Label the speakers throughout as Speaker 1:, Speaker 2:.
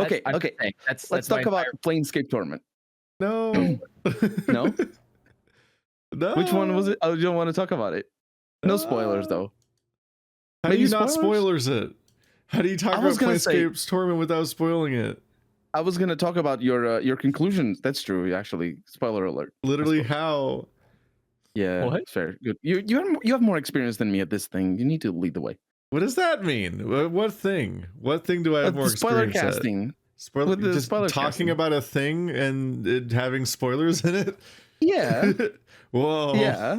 Speaker 1: Okay,
Speaker 2: I'm
Speaker 1: okay.
Speaker 2: saying,
Speaker 1: Let's
Speaker 2: that's
Speaker 1: talk
Speaker 2: my
Speaker 1: about
Speaker 2: entire.
Speaker 1: Planescape Tournament.
Speaker 3: No.
Speaker 1: No?
Speaker 3: No.
Speaker 1: Which one was it? Oh, you don't want to talk about it. No spoilers, though.
Speaker 3: How do
Speaker 1: Maybe
Speaker 3: you not
Speaker 1: spoilers?
Speaker 3: spoilers it? How do you talk
Speaker 1: I was
Speaker 3: about
Speaker 1: gonna say-
Speaker 3: Planescape's tournament without spoiling it?
Speaker 1: I was gonna talk about your conclusions. That's true, actually. Spoiler alert.
Speaker 3: Literally,
Speaker 1: I suppose.
Speaker 3: how?
Speaker 1: Yeah,
Speaker 2: What?
Speaker 1: fair. Good. You have more experience than me at this thing. You need to lead the way.
Speaker 3: What does that mean? What thing? What thing do I have more
Speaker 1: The spoiler
Speaker 3: experience at?
Speaker 1: casting.
Speaker 3: Spoiler,
Speaker 1: With the
Speaker 3: just
Speaker 1: spoiler
Speaker 3: talking
Speaker 1: casting.
Speaker 3: about a thing and it having spoilers in it?
Speaker 1: Yeah.
Speaker 3: Whoa.
Speaker 1: Yeah.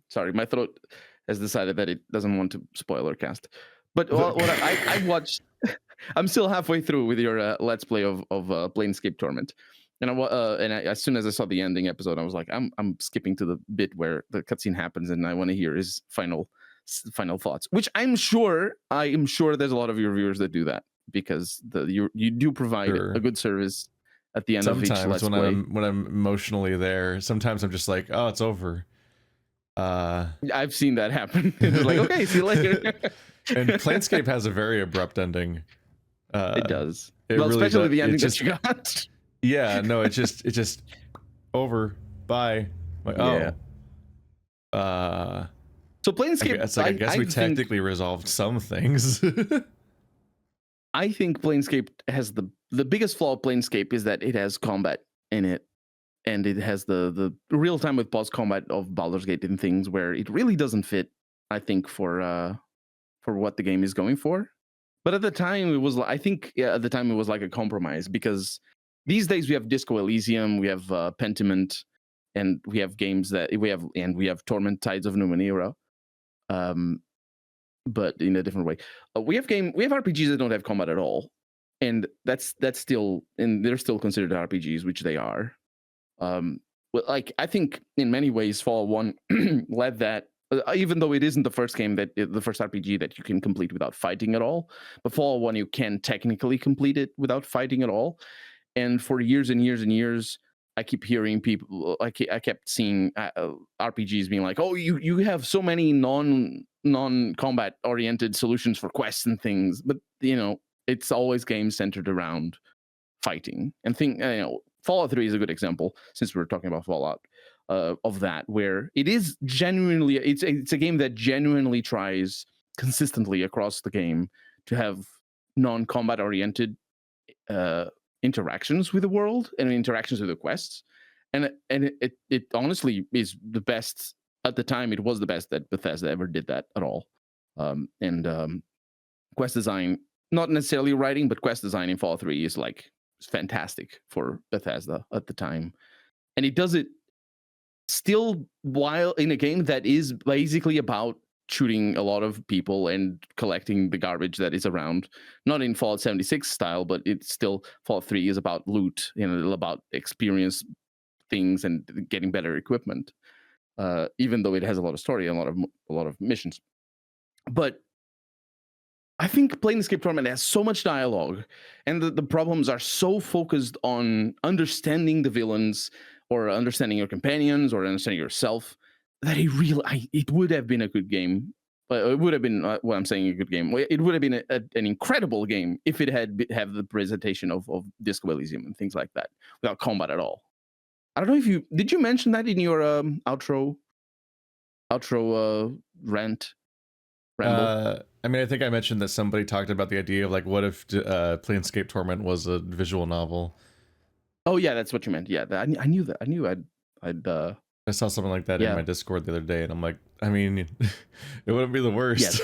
Speaker 1: Sorry, my throat has decided that it doesn't want to spoiler cast. But what I watched, I'm still halfway through with your Let's Play of Planescape Torment, and as soon as I saw the ending episode, I was like, I'm skipping to the bit where the cutscene happens, and I want to hear his final thoughts. Which I am sure there's a lot of your viewers that do that, because you do provide
Speaker 3: Sure.
Speaker 1: a good service at the end of each Let's
Speaker 3: Sometimes
Speaker 1: Play.
Speaker 3: when I'm emotionally there, sometimes I'm just like, oh, it's over.
Speaker 1: I've seen that happen. It's like, okay, see you later.
Speaker 3: And Planescape has a very abrupt ending.
Speaker 1: It does.
Speaker 3: It
Speaker 1: Well,
Speaker 3: really
Speaker 1: especially
Speaker 3: does.
Speaker 1: the ending
Speaker 3: It's
Speaker 1: that you got.
Speaker 3: Yeah, no, it's just over. Bye. Like,
Speaker 1: Yeah.
Speaker 3: oh.
Speaker 1: So Planescape,
Speaker 3: I guess we technically resolved some things.
Speaker 1: I think Planescape has the biggest flaw of Planescape is that it has combat in it, and it has the real time with pause combat of Baldur's Gate and things where it really doesn't fit. I think for what the game is going for, but at the time it was at the time it was like a compromise, because these days we have Disco Elysium, we have Pentiment, and we have games that we have Torment Tides of Numenera. But in a different way. We have RPGs that don't have combat at all, and that's still, and they're still considered RPGs, which they are. Well, like, I think in many ways Fallout 1 led that, even though it isn't the first game the first RPG that you can complete without fighting at all. But Fallout 1, you can technically complete it without fighting at all. And for years and years and years, I keep hearing people, I kept seeing RPGs being like, oh, you have so many non-combat oriented solutions for quests and things, but it's always games centered around fighting. And Fallout 3 is a good example, since we're talking about Fallout, of that, where it is genuinely, it's a game that genuinely tries consistently across the game to have non-combat oriented interactions with the world and interactions with the quests, and it honestly is the best. At the time, it was the best that Bethesda ever did that at all. Quest design, not necessarily writing, but quest design in Fallout 3 is fantastic for Bethesda at the time, and it does it still while in a game that is basically about shooting a lot of people and collecting the garbage that is around. Not in Fallout 76 style, but it's still, Fallout 3 is about loot, about experience things and getting better equipment. Even though it has a lot of story and a lot of missions. But I think Planescape Torment has so much dialogue, and the problems are so focused on understanding the villains, or understanding your companions, or understanding yourself, that it would have been a good game. It would have been what I'm saying, a good game. It would have been an incredible game if it had have the presentation of Disco Elysium and things like that without combat at all. I don't know if did you mention that in your outro rant. Ramble?
Speaker 3: I mean, I think I mentioned that somebody talked about the idea of what if Planescape Torment was a visual novel.
Speaker 1: Oh yeah, that's what you meant. Yeah, I knew that. I knew I'd.
Speaker 3: I saw something like that in my Discord the other day, and I'm like, I mean, it wouldn't be the worst.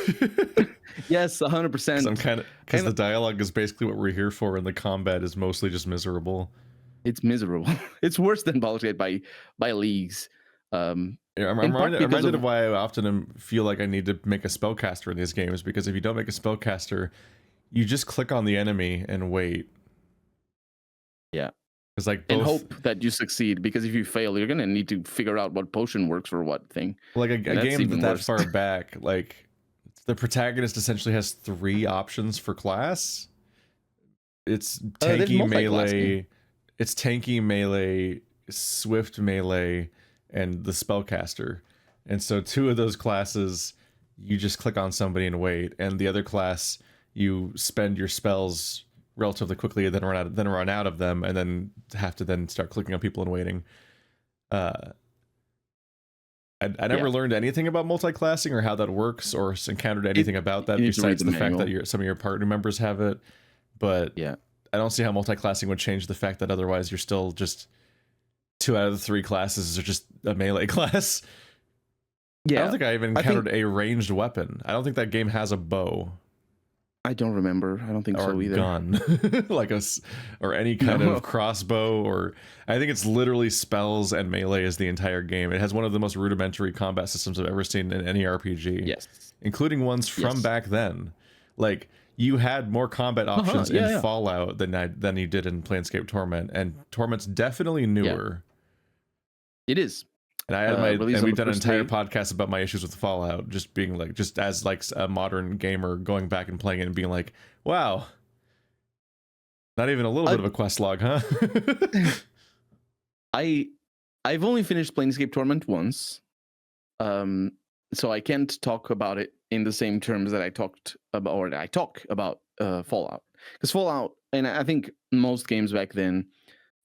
Speaker 1: Yes, 100%.
Speaker 3: Because the dialogue is basically what we're here for, and the combat is mostly just miserable.
Speaker 1: It's miserable. It's worse than Baldur's Gate by leagues.
Speaker 3: I'm reminded of why I often feel like I need to make a spellcaster in these games, because if you don't make a spellcaster, you just click on the enemy and wait.
Speaker 1: Yeah.
Speaker 3: It's
Speaker 1: and hope that you succeed, because if you fail, you're gonna need to figure out what potion works for what thing.
Speaker 3: Like a game that far back, the protagonist essentially has 3 options for class. It's tanky melee, swift melee, and the spellcaster. And so 2 of those classes you just click on somebody and wait, and the other class you spend your spells relatively quickly, then run out of them, and then have to then start clicking on people and waiting. I never learned anything about multi-classing or how that works, or encountered anything about that besides the fact that some of your party members have it. But
Speaker 1: yeah,
Speaker 3: I don't see how multi-classing would change the fact that otherwise you're still just 2 out of the 3 classes are just a melee class.
Speaker 1: Yeah,
Speaker 3: I don't think I even encountered a ranged weapon. I don't think that game has a bow.
Speaker 1: I don't remember. I don't think so either.
Speaker 3: Or gun, or any kind of crossbow, or I think it's literally spells and melee is the entire game. It has one of the most rudimentary combat systems I've ever seen in any RPG.
Speaker 1: Yes,
Speaker 3: including ones from back then. Like, you had more combat options in Fallout than you did in Planescape Torment, and Torment's definitely newer.
Speaker 1: Yeah. It is.
Speaker 3: And I had we've done an entire podcast about my issues with Fallout, just being like, just as like a modern gamer going back and playing it and being like, wow, not even a little bit of a quest log, huh?
Speaker 1: I've only finished Planescape Torment once, so I can't talk about it in the same terms that I talk about Fallout, because Fallout, and I think most games back then,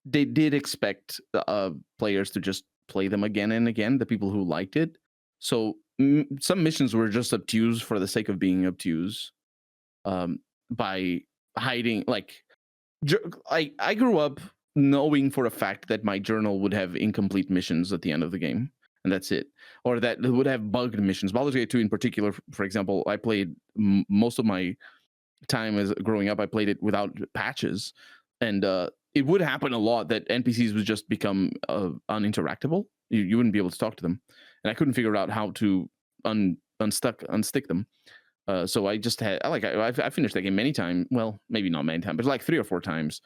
Speaker 1: they did expect players to just play them again and again, the people who liked it. So some missions were just obtuse for the sake of being obtuse, by hiding. Like, I grew up knowing for a fact that my journal would have incomplete missions at the end of the game, and that's it, or that it would have bugged missions. Baldur's Gate 2 in particular, for example, I played most of my time as growing up, I played it without patches, and it would happen a lot that NPCs would just become uninteractable. You wouldn't be able to talk to them, and I couldn't figure out how to unstick them. So I just had I finished that game many times. Well, maybe not many times, but like 3 or 4 times,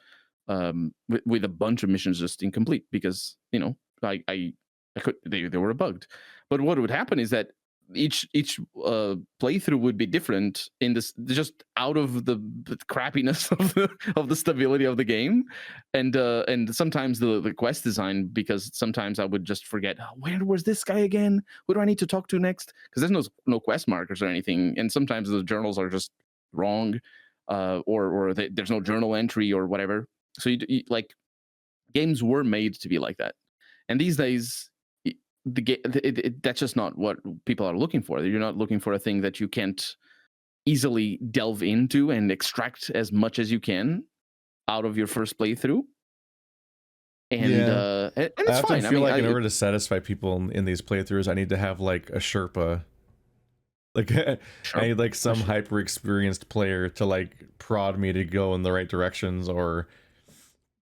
Speaker 1: with a bunch of missions just incomplete because I could they were bugged. But what would happen is that each playthrough would be different in this, just out of the crappiness of the stability of the game, and sometimes the quest design, because sometimes I would just forget, where was this guy again, who do I need to talk to next, because there's no quest markers or anything, and sometimes the journals are just wrong, or there's no journal entry or whatever. So you like, games were made to be like that, and these days that's just not what people are looking for. You're not looking for a thing that you can't easily delve into and extract as much as you can out of your first playthrough. And it's fine.
Speaker 3: I feel like in order to satisfy people in these playthroughs, I need to have like a Sherpa. Like I need like some hyper experienced player to like prod me to go in the right directions, or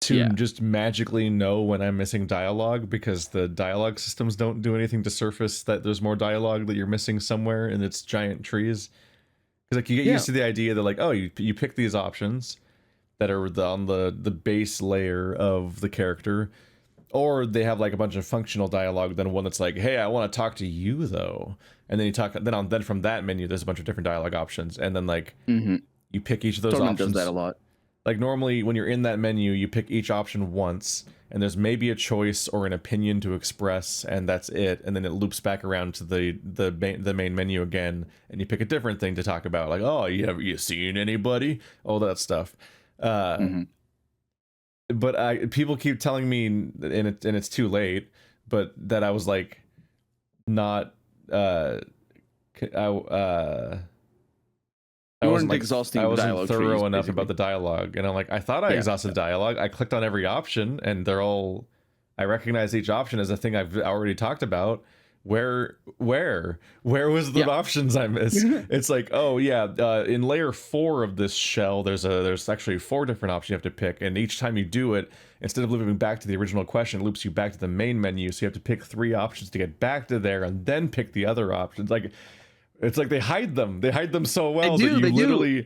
Speaker 3: to just magically know when I'm missing dialogue, because the dialogue systems don't do anything to surface that there's more dialogue that you're missing somewhere in its giant trees. Because like you get used to the idea that like, oh, you pick these options that are on the base layer of the character, or they have like a bunch of functional dialogue, then one that's like, hey, I want to talk to you though, and then you talk, then from that menu there's a bunch of different dialogue options, and then like you pick each of those
Speaker 1: Torment
Speaker 3: options.
Speaker 1: does that a lot.
Speaker 3: Like normally when you're in that menu, you pick each option once, and there's maybe a choice or an opinion to express, and that's it. And then it loops back around to the main menu again, and you pick a different thing to talk about. Like, oh, you seen anybody? All that stuff. But people keep telling me, and it's too late, but that I was like, not I wasn't thorough enough about the dialogue, and I'm like, I thought I exhausted the dialogue. I clicked on every option, and I recognize each option as a thing I've already talked about. Where was the options I missed? It's like, oh yeah, in layer 4 of this shell, there's actually 4 different options you have to pick, and each time you do it, instead of looping back to the original question, it loops you back to the main menu, so you have to pick 3 options to get back to there, and then pick the other options. Like, it's like they hide them so well that you literally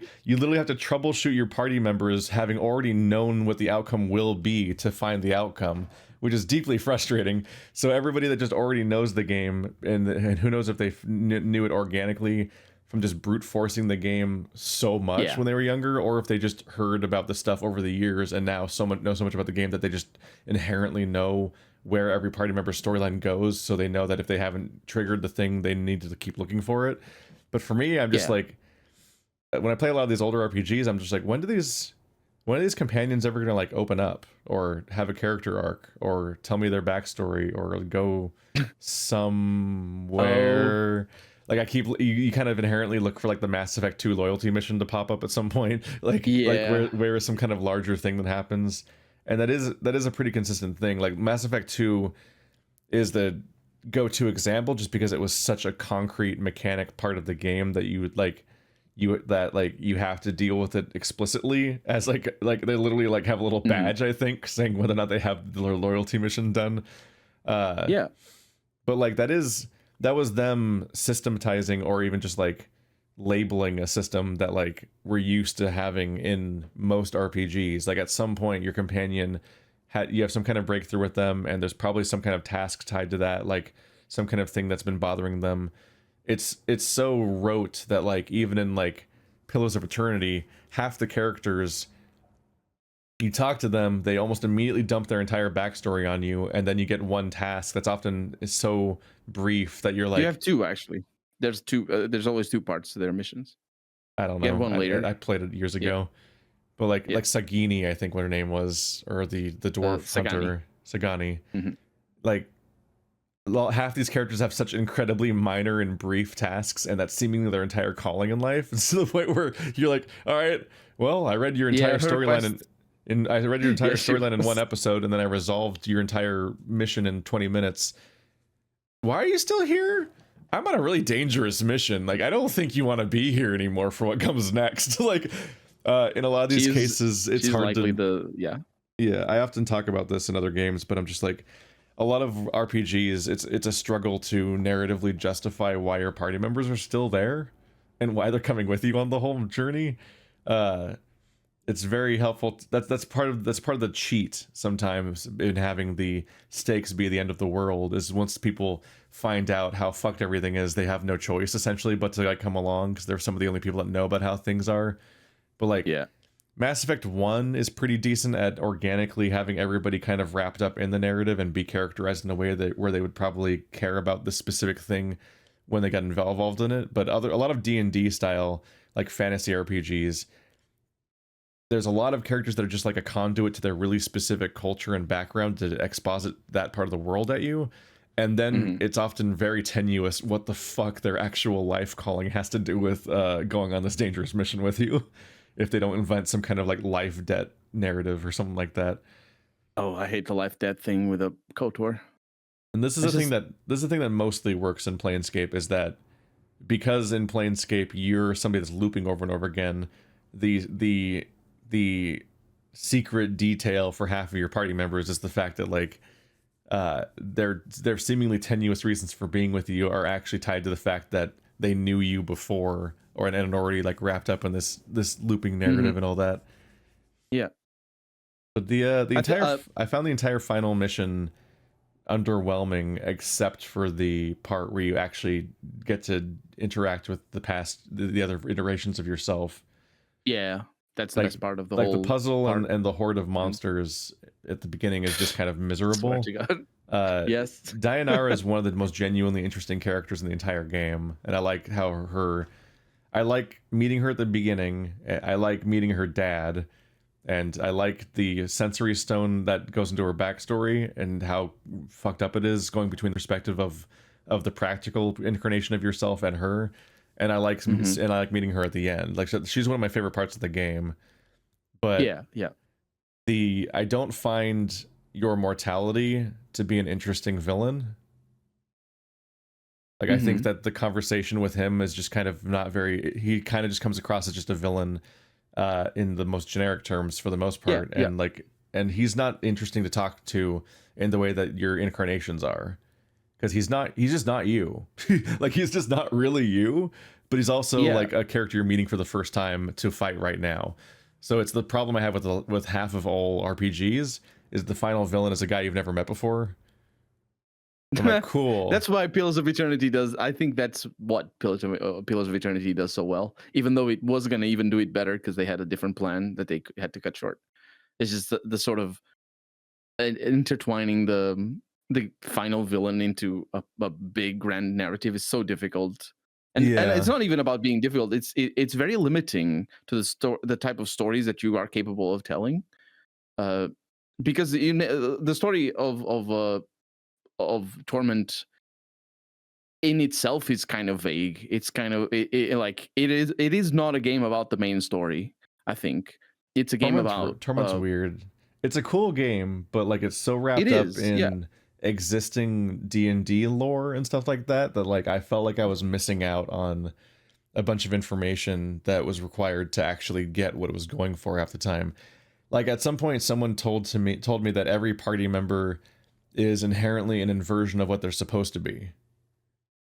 Speaker 3: have to troubleshoot your party members having already known what the outcome will be to find the outcome, which is deeply frustrating. So everybody that just already knows the game, and who knows if they knew it organically from just brute forcing the game so much when they were younger, or if they just heard about the stuff over the years and now know so much about the game that they just inherently know where every party member's storyline goes, so they know that if they haven't triggered the thing, they need to keep looking for it. But for me, I'm just like, when I play a lot of these older RPGs, I'm just like, when do these when are these companions ever gonna like open up or have a character arc or tell me their backstory or go somewhere? Like I keep you kind of inherently look for like the Mass Effect 2 loyalty mission to pop up at some point, like where is some kind of larger thing that happens, and that is a pretty consistent thing. Like Mass Effect 2 is the go-to example just because it was such a concrete mechanic part of the game that you would like you have to deal with it explicitly as like they literally like have a little badge, I think, saying whether or not they have their loyalty mission done.
Speaker 1: Yeah.
Speaker 3: But like that was them systematizing or even just like labeling a system that like we're used to having in most RPGs. Like at some point your companion you have some kind of breakthrough with them and there's probably some kind of task tied to that, like some kind of thing that's been bothering them. It's so rote that like even in like Pillars of Eternity, half the characters, you talk to them, they almost immediately dump their entire backstory on you, and then you get one task that's often so brief that you're like,
Speaker 1: you have two actually. There's two. There's always two parts to their missions.
Speaker 3: I don't know.
Speaker 1: You have one later.
Speaker 3: I played it years ago, but like Sagini, I think what her name was, or the dwarf hunter Sagani. Like half these characters have such incredibly minor and brief tasks, and that's seemingly their entire calling in life. It's to the point where you're like, all right, well, I read your entire storyline I read your entire storyline in one episode, and then I resolved your entire mission in 20 minutes. Why are you still here? I'm on a really dangerous mission. Like, I don't think you want to be here anymore for what comes next. Like, in a lot of these cases, it's hard to... Yeah, I often talk about this in other games, but I'm just like, a lot of RPGs, it's a struggle to narratively justify why your party members are still there and why they're coming with you on the whole journey. It's very helpful. That's part of the cheat sometimes in having the stakes be the end of the world, is once people find out how fucked everything is, they have no choice essentially but to like come along because they're some of the only people that know about how things are. But like, Mass Effect 1 is pretty decent at organically having everybody kind of wrapped up in the narrative and be characterized in a way that where they would probably care about the specific thing when they got involved in it. But a lot of D&D style like fantasy RPGs, there's a lot of characters that are just like a conduit to their really specific culture and background to exposit that part of the world at you. And then it's often very tenuous what the fuck their actual life calling has to do with going on this dangerous mission with you, if they don't invent some kind of like life debt narrative or something like that.
Speaker 1: Oh, I hate the life debt thing with a KOTOR.
Speaker 3: And this is the thing that mostly works in Planescape, is that because in Planescape you're somebody that's looping over and over again, the secret detail for half of your party members is the fact that like their seemingly tenuous reasons for being with you are actually tied to the fact that they knew you before and already like wrapped up in this looping narrative and all that.
Speaker 1: Yeah.
Speaker 3: But I found the entire final mission underwhelming, except for the part where you actually get to interact with the other iterations of yourself.
Speaker 1: Yeah. That's the best part of the whole...
Speaker 3: Like the puzzle and the horde of monsters at the beginning is just kind of miserable.
Speaker 1: Yes.
Speaker 3: Dayanara is one of the most genuinely interesting characters in the entire game, and I like I like meeting her at the beginning. I like meeting her dad, and I like the sensory stone that goes into her backstory and how fucked up it is going between the perspective of the practical incarnation of yourself and her. And I like meeting her at the end. Like, she's one of my favorite parts of the game. But I don't find your mortality to be an interesting villain. Like, I think that the conversation with him is just kind of not very... He kind of just comes across as just a villain in the most generic terms for the most part. And he's not interesting to talk to in the way that your incarnations are. Because he's just not you. Like, he's just not really you, but he's also like a character you're meeting for the first time to fight right now. So it's the problem I have with half of all RPGs is the final villain is a guy you've never met before. I'm like, cool.
Speaker 1: That's why Pillars of Eternity does... I think that's what Pillars of Eternity does so well, even though it was going to even do it better because they had a different plan that they had to cut short. It's just the sort of intertwining the final villain into a big grand narrative is so difficult And it's not even about being difficult. It's very limiting to the type of stories that you are capable of telling. Because the story of Torment in itself is kind of vague. It's kind of like it is not a game about the main story. I think it's a game about
Speaker 3: Torment's weird. It's a cool game, but like it's so wrapped up in existing D&D lore and stuff like that like I felt like I was missing out on a bunch of information that was required to actually get what it was going for half the time. Like at some point someone told me that every party member is inherently an inversion of what they're supposed to be.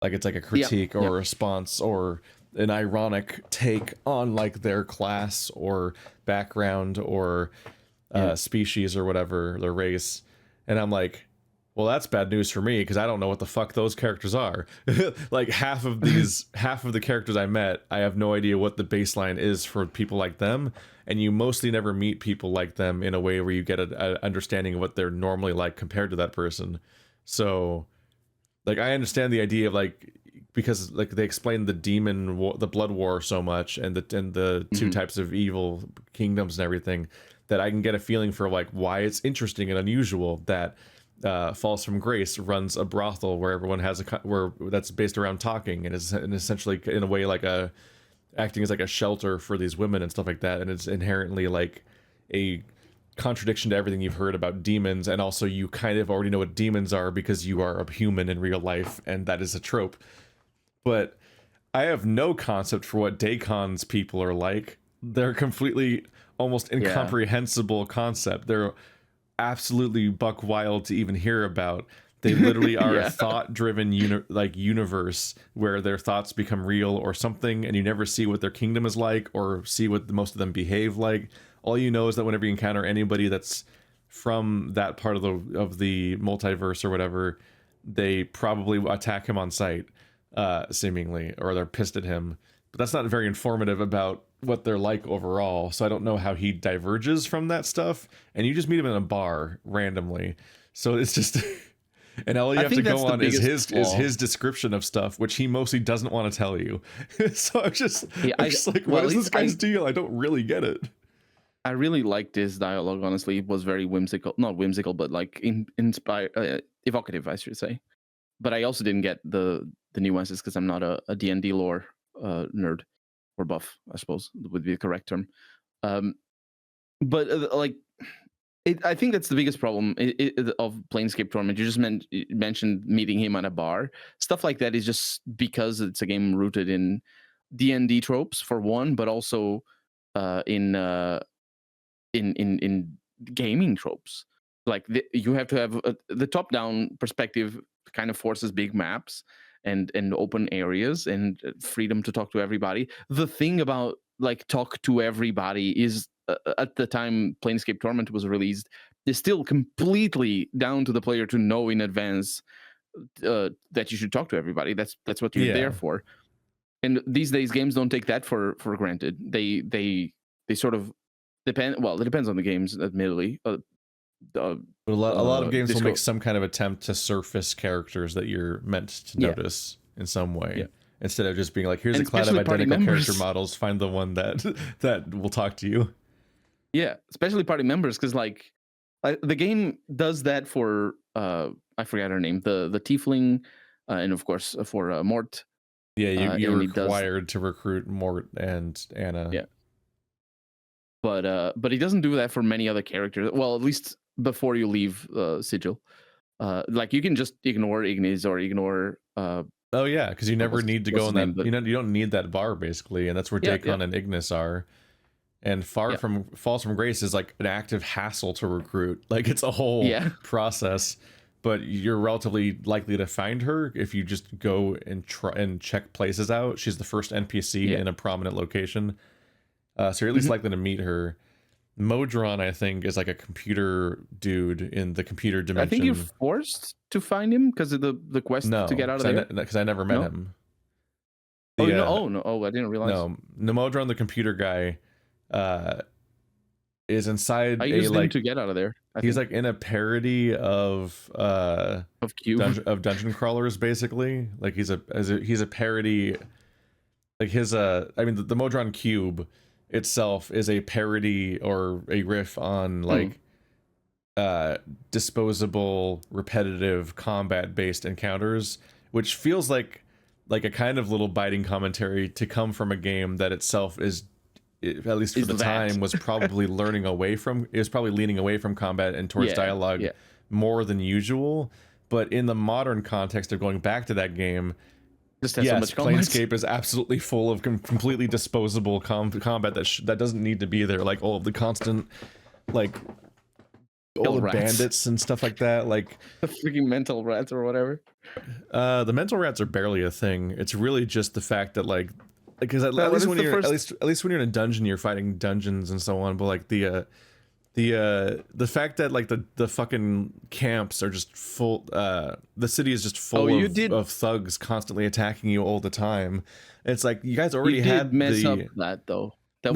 Speaker 3: Like it's like a critique or a response or an ironic take on like their class or background or species or whatever, their race. And I'm like, well, that's bad news for me because I don't know what the fuck those characters are. Like half of the characters I met, I have no idea what the baseline is for people like them. And you mostly never meet people like them in a way where you get an understanding of what they're normally like compared to that person. So like I understand the idea of like, because like they explained the blood war so much and the two types of evil kingdoms and everything, that I can get a feeling for like why it's interesting and unusual that Falls from Grace runs a brothel where everyone has where that's based around talking and is essentially in a way like acting as like a shelter for these women and stuff like that, and it's inherently like a contradiction to everything you've heard about demons, and also you kind of already know what demons are because you are a human in real life, and that is a trope. But I have no concept for what Dacon's people are like. They're completely almost incomprehensible concept. They're absolutely buck wild to even hear about. They literally are a thought-driven universe where their thoughts become real or something, and you never see what their kingdom is like or see what most of them behave like. All you know is that whenever you encounter anybody that's from that part of the multiverse or whatever, they probably attack him on sight, seemingly, or they're pissed at him. But that's not very informative about what they're like overall, so I don't know how he diverges from that stuff. And you just meet him in a bar randomly, so it's just and all you have to go on is his description of stuff, which he mostly doesn't want to tell you. So I'm just like, what is this guy's deal? I don't really get it.
Speaker 1: I really liked his dialogue, honestly. It was very whimsical, not whimsical, but like evocative, I should say. But I also didn't get the nuances because I'm not a D&D lore nerd, or buff, I suppose would be the correct term. But like, I think that's the biggest problem of Planescape Torment. You just mentioned meeting him at a bar. Stuff like that is just because it's a game rooted in D&D tropes, for one, but also in gaming tropes. Like you have to have the top-down perspective kind of forces big maps and open areas and freedom to talk to everybody. The thing about like talk to everybody is at the time Planescape Torment was released, is still completely down to the player to know in advance that you should talk to everybody. That's what you're there for. And these days games don't take that for granted. They sort of depend. Well, it depends on the games, admittedly.
Speaker 3: But a lot of games will make some kind of attempt to surface characters that you're meant to notice in some way, instead of just being like, here's a cloud of identical character models, find the one that will talk to you.
Speaker 1: Yeah, especially party members, because like the game does that for I forgot her name, the tiefling, and of course for Mort.
Speaker 3: Yeah, you're required to recruit Mort and Anna.
Speaker 1: Yeah, but he doesn't do that for many other characters. Well, at least before you leave Sigil, like you can just ignore Ignis or ignore. Oh
Speaker 3: yeah, because you never need to go in that. You don't need that bar basically, and that's where Dagon and Ignis are. And Falls from Grace is like an active hassle to recruit. Like it's a whole process, but you're relatively likely to find her if you just go and try and check places out. She's the first NPC in a prominent location, so you're at least likely to meet her. Modron, I think, is like a computer dude in the computer dimension.
Speaker 1: I think you're forced to find him because of the quest to get out of there.
Speaker 3: Because I never met him.
Speaker 1: I didn't realize.
Speaker 3: No, Modron, the computer guy, is inside.
Speaker 1: I used him to get out of there.
Speaker 3: He's like in a parody of
Speaker 1: Cube,
Speaker 3: of dungeon crawlers, basically. Like he's a parody Like his I mean the Modron Cube itself is a parody or a riff on like disposable, repetitive, combat-based encounters, which feels like a kind of little biting commentary to come from a game that itself is, at least for the time, was probably leaning away from combat and towards dialogue more than usual. But in the modern context of going back to that game,
Speaker 1: yes, so much
Speaker 3: Planescape is absolutely full of completely disposable combat that doesn't need to be there, like all of the constant, like all the bandits and stuff like that, like
Speaker 1: the freaking mental rats or whatever.
Speaker 3: The mental rats are barely a thing. It's really just the fact that like because at least when you're at least when you're in a dungeon, you're fighting dungeons and so on. But like the fact that like the fucking camps are just full, the city is just full of thugs constantly attacking you all the time. It's like you guys already had
Speaker 1: mess up that though. I'm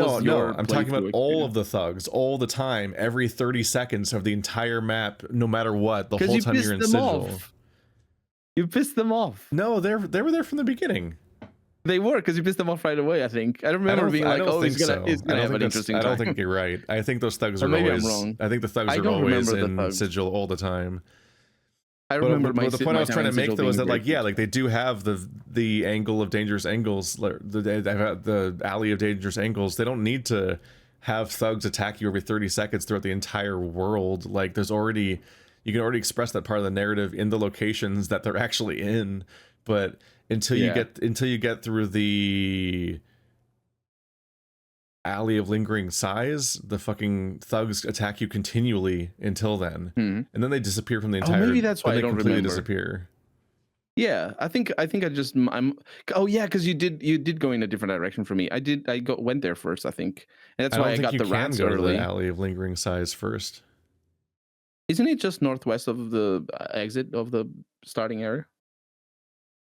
Speaker 3: talking about all of the thugs all the time, every 30 seconds of the entire map, no matter what, the whole time you're in Sigil.
Speaker 1: You pissed them off.
Speaker 3: No, they were there from the beginning.
Speaker 1: They were, because you pissed them off right away, I think. I remember being like, oh, he's gonna have an interesting time.
Speaker 3: I don't think you're right. I think those thugs are always... I think the thugs are always in Sigil all the time.
Speaker 1: I remember
Speaker 3: but the point I was trying to make though is that like they do have the angle of dangerous angles, the alley of dangerous angles. They don't need to have thugs attack you every 30 seconds throughout the entire world. Like you can already express that part of the narrative in the locations that they're actually in. But until you get through the alley of lingering sighs, the fucking thugs attack you continually until then, and then they disappear from the entire.
Speaker 1: Maybe that's why I don't completely
Speaker 3: disappear.
Speaker 1: Yeah, I think I'm. Oh yeah, because you did go in a different direction for me. I went there first, I think, and that's why I got the rats early.
Speaker 3: To the alley of lingering sighs first.
Speaker 1: Isn't it just northwest of the exit of the starting area?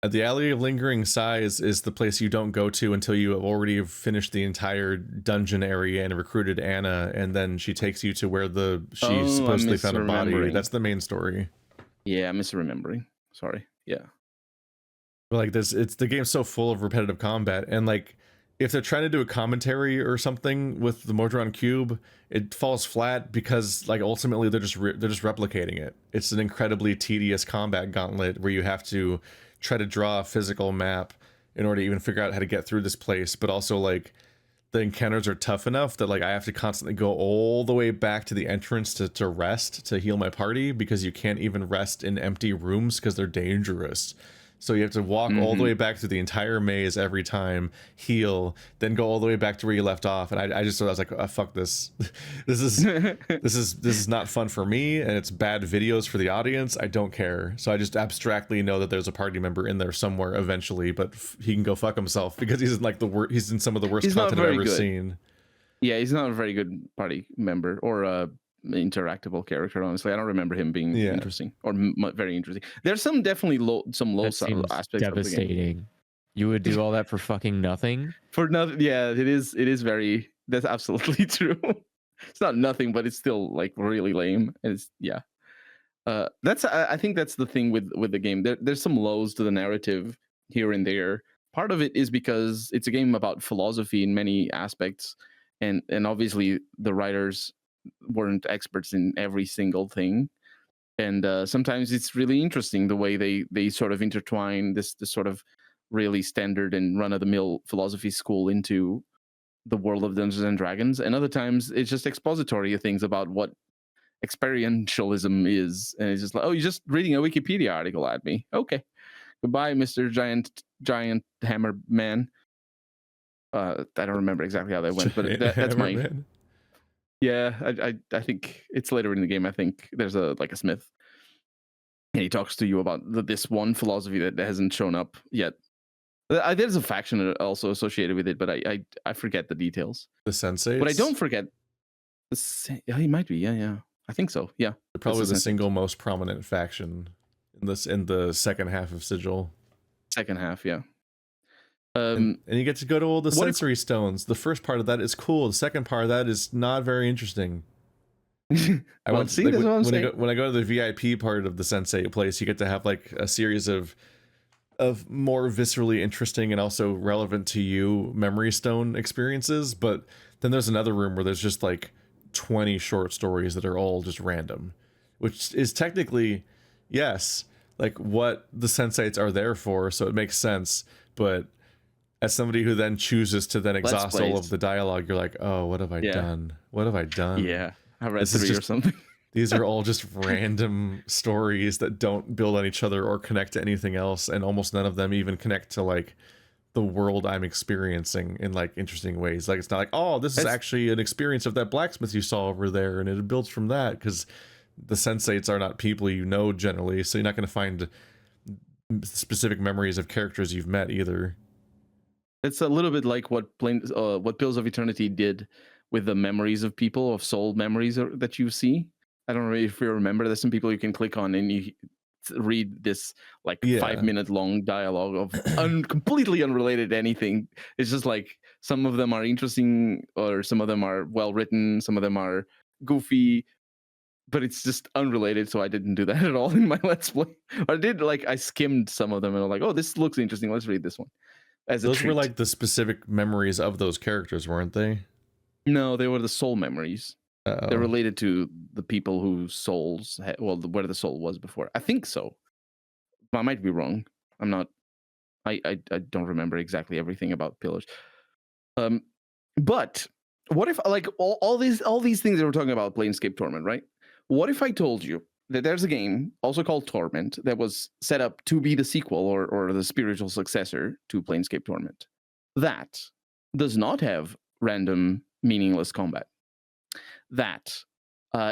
Speaker 3: The alley of lingering sighs is the place you don't go to until you have already finished the entire dungeon area and recruited Anna, and then she takes you to where she supposedly found a body. That's the main story.
Speaker 1: Yeah, I'm misremembering. Sorry. Yeah.
Speaker 3: But like the game's so full of repetitive combat, and like if they're trying to do a commentary or something with the Modron Cube, it falls flat because like ultimately they're just replicating it. It's an incredibly tedious combat gauntlet where you have to try to draw a physical map in order to even figure out how to get through this place, but also like the encounters are tough enough that like I have to constantly go all the way back to the entrance to rest, to heal my party, because you can't even rest in empty rooms because they're dangerous. So you have to walk all the way back through the entire maze every time, heal, then go all the way back to where you left off. And I was like, oh, fuck this. this is not fun for me, and it's bad videos for the audience. I don't care. So I just abstractly know that there's a party member in there somewhere eventually, but he can go fuck himself because he's in like he's in some of the worst content I've ever seen.
Speaker 1: Yeah, he's not a very good party member or interactable character. Honestly, I don't remember him being interesting or very interesting. There's some definitely low aspects.
Speaker 2: Devastating.
Speaker 1: Of the game.
Speaker 2: You would do all that for fucking nothing?
Speaker 1: For nothing? Yeah, it is very. That's absolutely true. It's not nothing, but it's still like really lame. And it's I think that's the thing with the game. There's some lows to the narrative here and there. Part of it is because it's a game about philosophy in many aspects, and obviously the writers weren't experts in every single thing, and sometimes it's really interesting the way they sort of intertwine this sort of really standard and run-of-the-mill philosophy school into the world of Dungeons and Dragons, and other times it's just expository things about what experientialism is, and it's just like, oh, you're just reading a Wikipedia article at me. Okay, goodbye, Mr. Giant Hammer Man. I don't remember exactly how that went, but that's my man. Yeah, I think it's later in the game. I think there's a smith, and he talks to you about this one philosophy that hasn't shown up yet. There's a faction also associated with it, but I forget the details.
Speaker 3: The Sensates?
Speaker 1: But I don't forget. Yeah, he might be. Yeah, I think so. Yeah,
Speaker 3: they're probably the single most prominent faction in the second half of Sigil.
Speaker 1: Second half, yeah.
Speaker 3: And you get to go to all the sensory stones. The first part of that is cool. The second part of that is not very interesting. When I go to the VIP part of the Sensei place, you get to have like a series of of more viscerally interesting and also relevant to you memory stone experiences, but then there's another room where there's just like 20 short stories that are all just random, which is technically, yes, like what the sensates are there for, so it makes sense. But as somebody who then chooses to then exhaust all of the dialogue, you're like, oh, what have I done? What have I done?
Speaker 1: Yeah, I read 3 or something.
Speaker 3: These are all just random stories that don't build on each other or connect to anything else, and almost none of them even connect to like the world I'm experiencing in like interesting ways. Like it's not like, oh, this is actually an experience of that blacksmith you saw over there, and it builds from that, because the sensates are not people you know generally, so you're not going to find specific memories of characters you've met either.
Speaker 1: It's a little bit like what Pillars of Eternity did with the memories of people, of soul memories that you see. I don't know if you remember, there's some people you can click on and you read this like 5-minute long dialogue of completely unrelated to anything. It's just like some of them are interesting, or some of them are well written, some of them are goofy, but it's just unrelated. So I didn't do that at all in my Let's Play. I skimmed some of them and I'm like, oh, this looks interesting, let's read this one.
Speaker 3: Those were like the specific memories of those characters, weren't they?
Speaker 1: No, they were the soul memories. They're related to the people whose souls, where the soul was before. I think so. I might be wrong. I'm not. I don't remember exactly everything about Pillars. But what if, like, all these things that we're talking about, Planescape Torment, right? What if I told you that there's a game also called Torment that was set up to be the sequel or the spiritual successor to Planescape Torment that does not have random, meaningless combat? That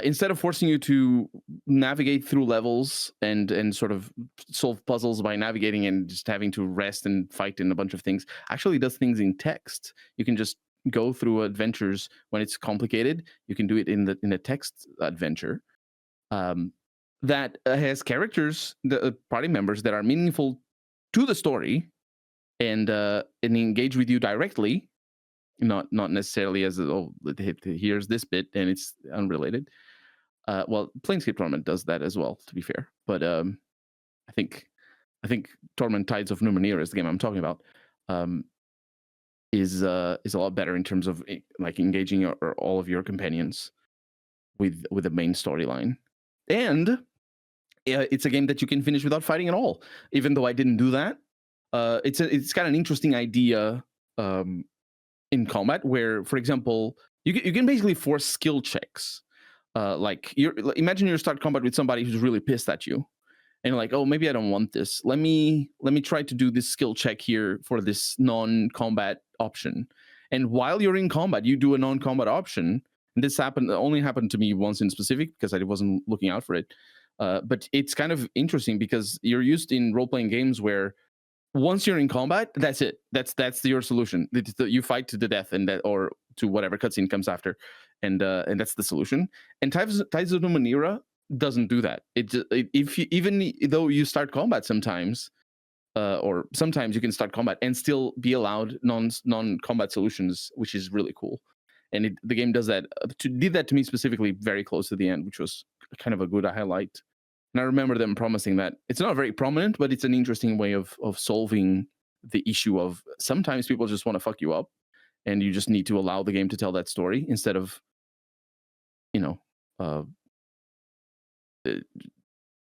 Speaker 1: instead of forcing you to navigate through levels and sort of solve puzzles by navigating and just having to rest and fight in a bunch of things, actually does things in text. You can just go through adventures when it's complicated. You can do it in a text adventure that has characters, the party members that are meaningful to the story and engage with you directly. Not necessarily as here's this bit and it's unrelated. Well, Planescape Torment does that as well, to be fair. But I think Torment Tides of Numenera is the game I'm talking about. Is a lot better in terms of like engaging all of your companions with the main storyline, and it's a game that you can finish without fighting at all. Even though I didn't do that, it's got an interesting idea. In combat, where, for example, you can basically force skill checks. Imagine you start combat with somebody who's really pissed at you, and you're like, oh, maybe I don't want this. Let me try to do this skill check here for this non-combat option. And while you're in combat, you do a non-combat option. And this only happened to me once in specific because I wasn't looking out for it. But it's kind of interesting because you're used in role-playing games where once you're in combat, that's it. That's your solution. You fight to the death or to whatever cutscene comes after, and that's the solution. And Tides of Numenera doesn't do that. Even though you start combat sometimes, or sometimes you can start combat and still be allowed non-combat solutions, which is really cool. And the game does that. Did that to me specifically very close to the end, which was kind of a good highlight. And I remember them promising that. It's not very prominent, but it's an interesting way of solving the issue of sometimes people just want to fuck you up, and you just need to allow the game to tell that story instead of,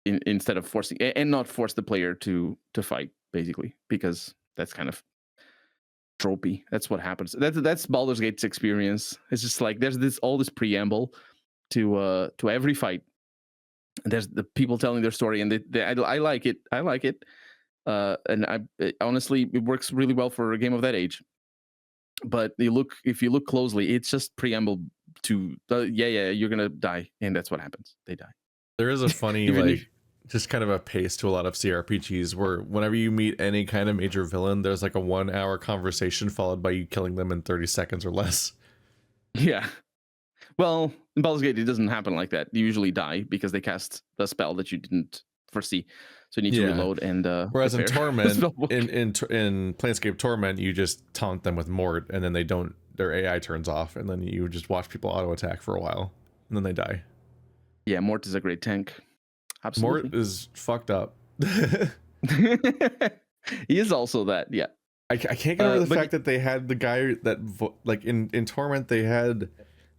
Speaker 1: instead of forcing and not force the player to fight, basically, because that's kind of tropey. That's what happens. That's Baldur's Gate's experience. It's just like there's all this preamble to every fight. There's the people telling their story, and I like it. And honestly, it works really well for a game of that age. But if you look closely, it's just preamble to you're gonna die, and that's what happens. They die.
Speaker 3: There is a funny just kind of a pace to a lot of CRPGs where whenever you meet any kind of major villain, there's like a 1-hour conversation followed by you killing them in 30 seconds or less.
Speaker 1: Yeah. Well, in Baldur's Gate, it doesn't happen like that. You usually die because they cast the spell that you didn't foresee, so you need to reload. And
Speaker 3: whereas in Torment, in Planescape Torment, you just taunt them with Mort, and then their AI turns off, and then you just watch people auto attack for a while, and then they die.
Speaker 1: Yeah, Mort is a great tank. Absolutely,
Speaker 3: Mort is fucked up.
Speaker 1: He is also that. Yeah.
Speaker 3: I can't get over the fact that they had the guy that like in Torment they had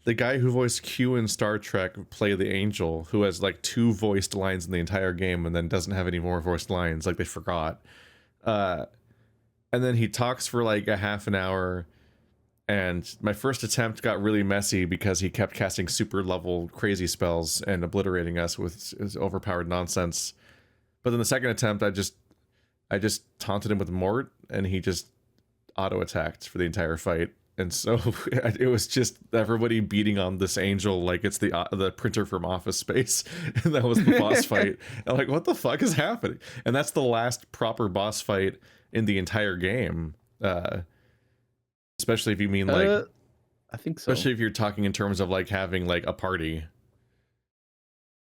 Speaker 3: the guy who voiced Q in Star Trek play the Angel, who has like 2 voiced lines in the entire game and then doesn't have any more voiced lines, like they forgot. And then he talks for like a half an hour, and my first attempt got really messy because he kept casting super level crazy spells and obliterating us with his overpowered nonsense. But then the second attempt, I just taunted him with Mort, and he just auto-attacked for the entire fight. And so it was just everybody beating on this angel like it's the printer from Office Space. And that was the boss fight. I'm like, what the fuck is happening? And that's the last proper boss fight in the entire game. Especially if you mean like...
Speaker 1: I think so.
Speaker 3: Especially if you're talking in terms of like having like a party.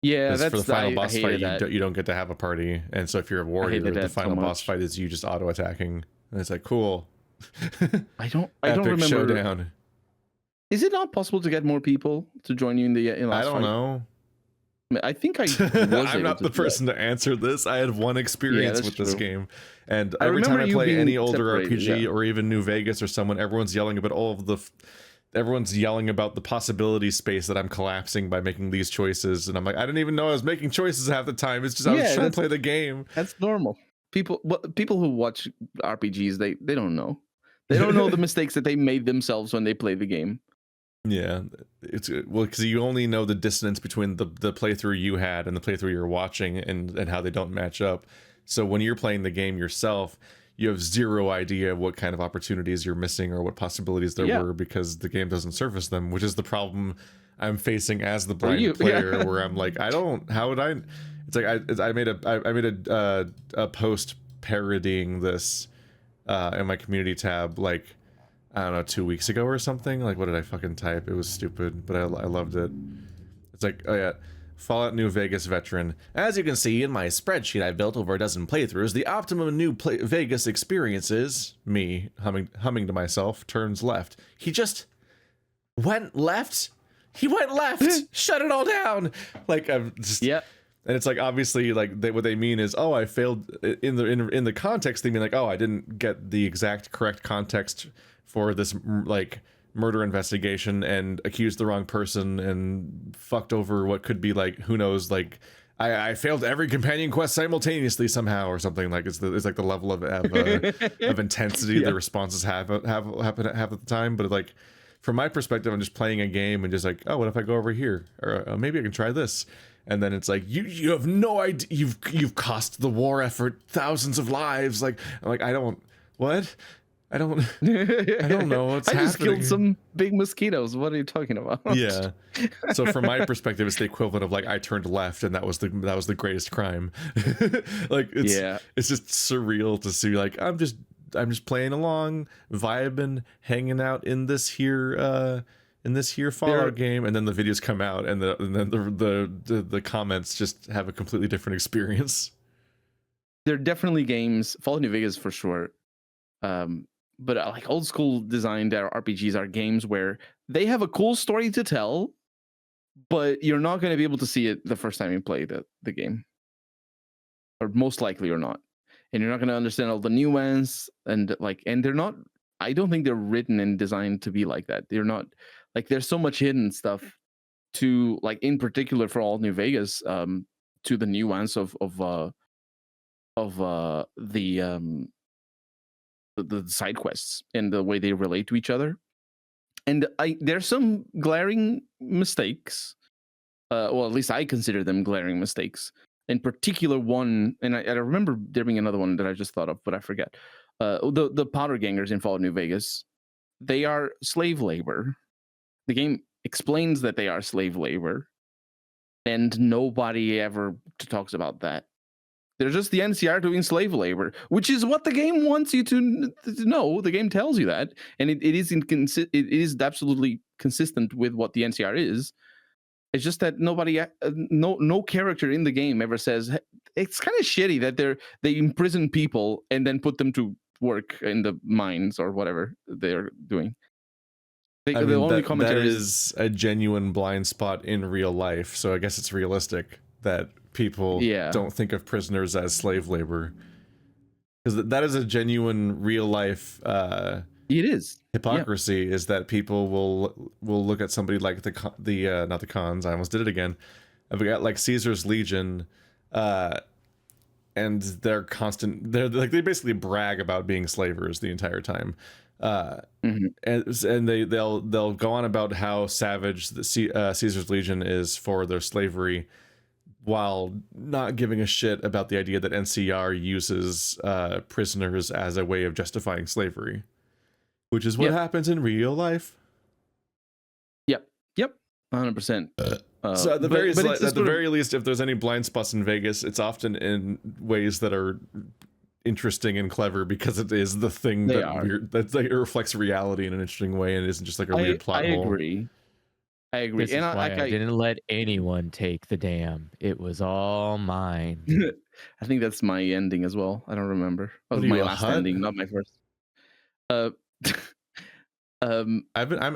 Speaker 1: Yeah, that's
Speaker 3: for the final boss fight. You don't get to have a party, and so if you're a warrior, the final boss fight is you just auto attacking, and it's like cool.
Speaker 1: I don't remember.
Speaker 3: Showdown.
Speaker 1: Is it not possible to get more people to join you in the last
Speaker 3: I don't
Speaker 1: fight?
Speaker 3: know.
Speaker 1: I think I.
Speaker 3: I'm not the person to answer this. I had one experience with this game, and every time I play any older RPG or even New Vegas or someone, everyone's yelling about all of the. Everyone's yelling about the possibility space that I'm collapsing by making these choices, and I'm like, I didn't even know I was making choices half the time. It's just I was trying to play the game.
Speaker 1: That's normal. People who watch RPGs, they don't know. They don't know the mistakes that they made themselves when they play the game.
Speaker 3: Yeah, it's well because you only know the dissonance between the playthrough you had and the playthrough you're watching, and how they don't match up. So when you're playing the game yourself, you have zero idea what kind of opportunities you're missing or what possibilities there were, because the game doesn't surface them, which is the problem I'm facing as the blind player, where I'm like, how would I? It's like I made a post parodying this in my community tab, like, I don't know, 2 weeks ago or something. Like, what did I fucking type? It was stupid, but I loved it. It's like, oh yeah, Fallout New Vegas veteran. As you can see in my spreadsheet I've built over a dozen playthroughs, the optimum New Vegas experience is, me humming to myself, turns left. He just went left? He went left! Shut it all down! Like, I'm just... Yeah. And it's like, obviously, like, what they mean is, oh, I failed in the context. They mean like, oh, I didn't get the exact correct context for this, like, murder investigation and accused the wrong person and fucked over what could be, like, who knows, like, I failed every companion quest simultaneously somehow or something. Like, it's like the level of intensity the responses have at the time. But like, from my perspective, I'm just playing a game and just like, oh, what if I go over here, or maybe I can try this. And then it's like, you have no idea, you've cost the war effort thousands of lives. Like, I'm like, I don't know what's happening.
Speaker 1: I just killed some big mosquitoes. What are you talking about?
Speaker 3: Yeah. So from my perspective, it's the equivalent of like, I turned left and that was the greatest crime. Like, it's just surreal to see, like, I'm just playing along, vibing, hanging out in this here Fallout game, and then the videos come out, and then the comments just have a completely different experience.
Speaker 1: There are definitely games, Fallout New Vegas for sure, but like old school designed RPGs are games where they have a cool story to tell, but you're not going to be able to see it the first time you play the game, or most likely you're not, and you're not going to understand all the nuance, and they're not. I don't think they're written and designed to be like that. They're not. Like, there's so much hidden stuff to, like, in particular for all New Vegas, to the nuance of the side quests and the way they relate to each other. And there's some glaring mistakes. Well, at least I consider them glaring mistakes. In particular, one, and I remember there being another one that I just thought of, but I forget. The powder gangers in Fallout New Vegas, they are slave labor. The game explains that they are slave labor, and nobody ever talks about that. They're just the NCR doing slave labor, which is what the game wants you to know. The game tells you that, and it is absolutely consistent with what the NCR is. It's just that no character in the game ever says, hey, it's kind of shitty that they imprison people and then put them to work in the mines or whatever they're doing.
Speaker 3: The only commentary is a genuine blind spot in real life, so I guess it's realistic that people don't think of prisoners as slave labor. because that is a genuine real life
Speaker 1: it is
Speaker 3: hypocrisy, is that people will look at somebody like the not the cons, I almost did it again. I've got like Caesar's Legion, and they're they basically brag about being slavers the entire time, and they'll go on about how savage the Caesar's Legion is for their slavery, while not giving a shit about the idea that NCR uses prisoners as a way of justifying slavery, which is what happens in real life.
Speaker 1: Yep, 100%.
Speaker 3: So at the very least, if there's any blind spots in Vegas, it's often in ways that are interesting and clever, because it is the thing that like, it reflects reality in an interesting way, and it isn't just like a weird plot hole.
Speaker 1: I agree.
Speaker 2: This is why I didn't let anyone take the dam. It was all mine.
Speaker 1: I think that's my ending as well. I don't remember. Oh, my last ending, not my first.
Speaker 3: I'm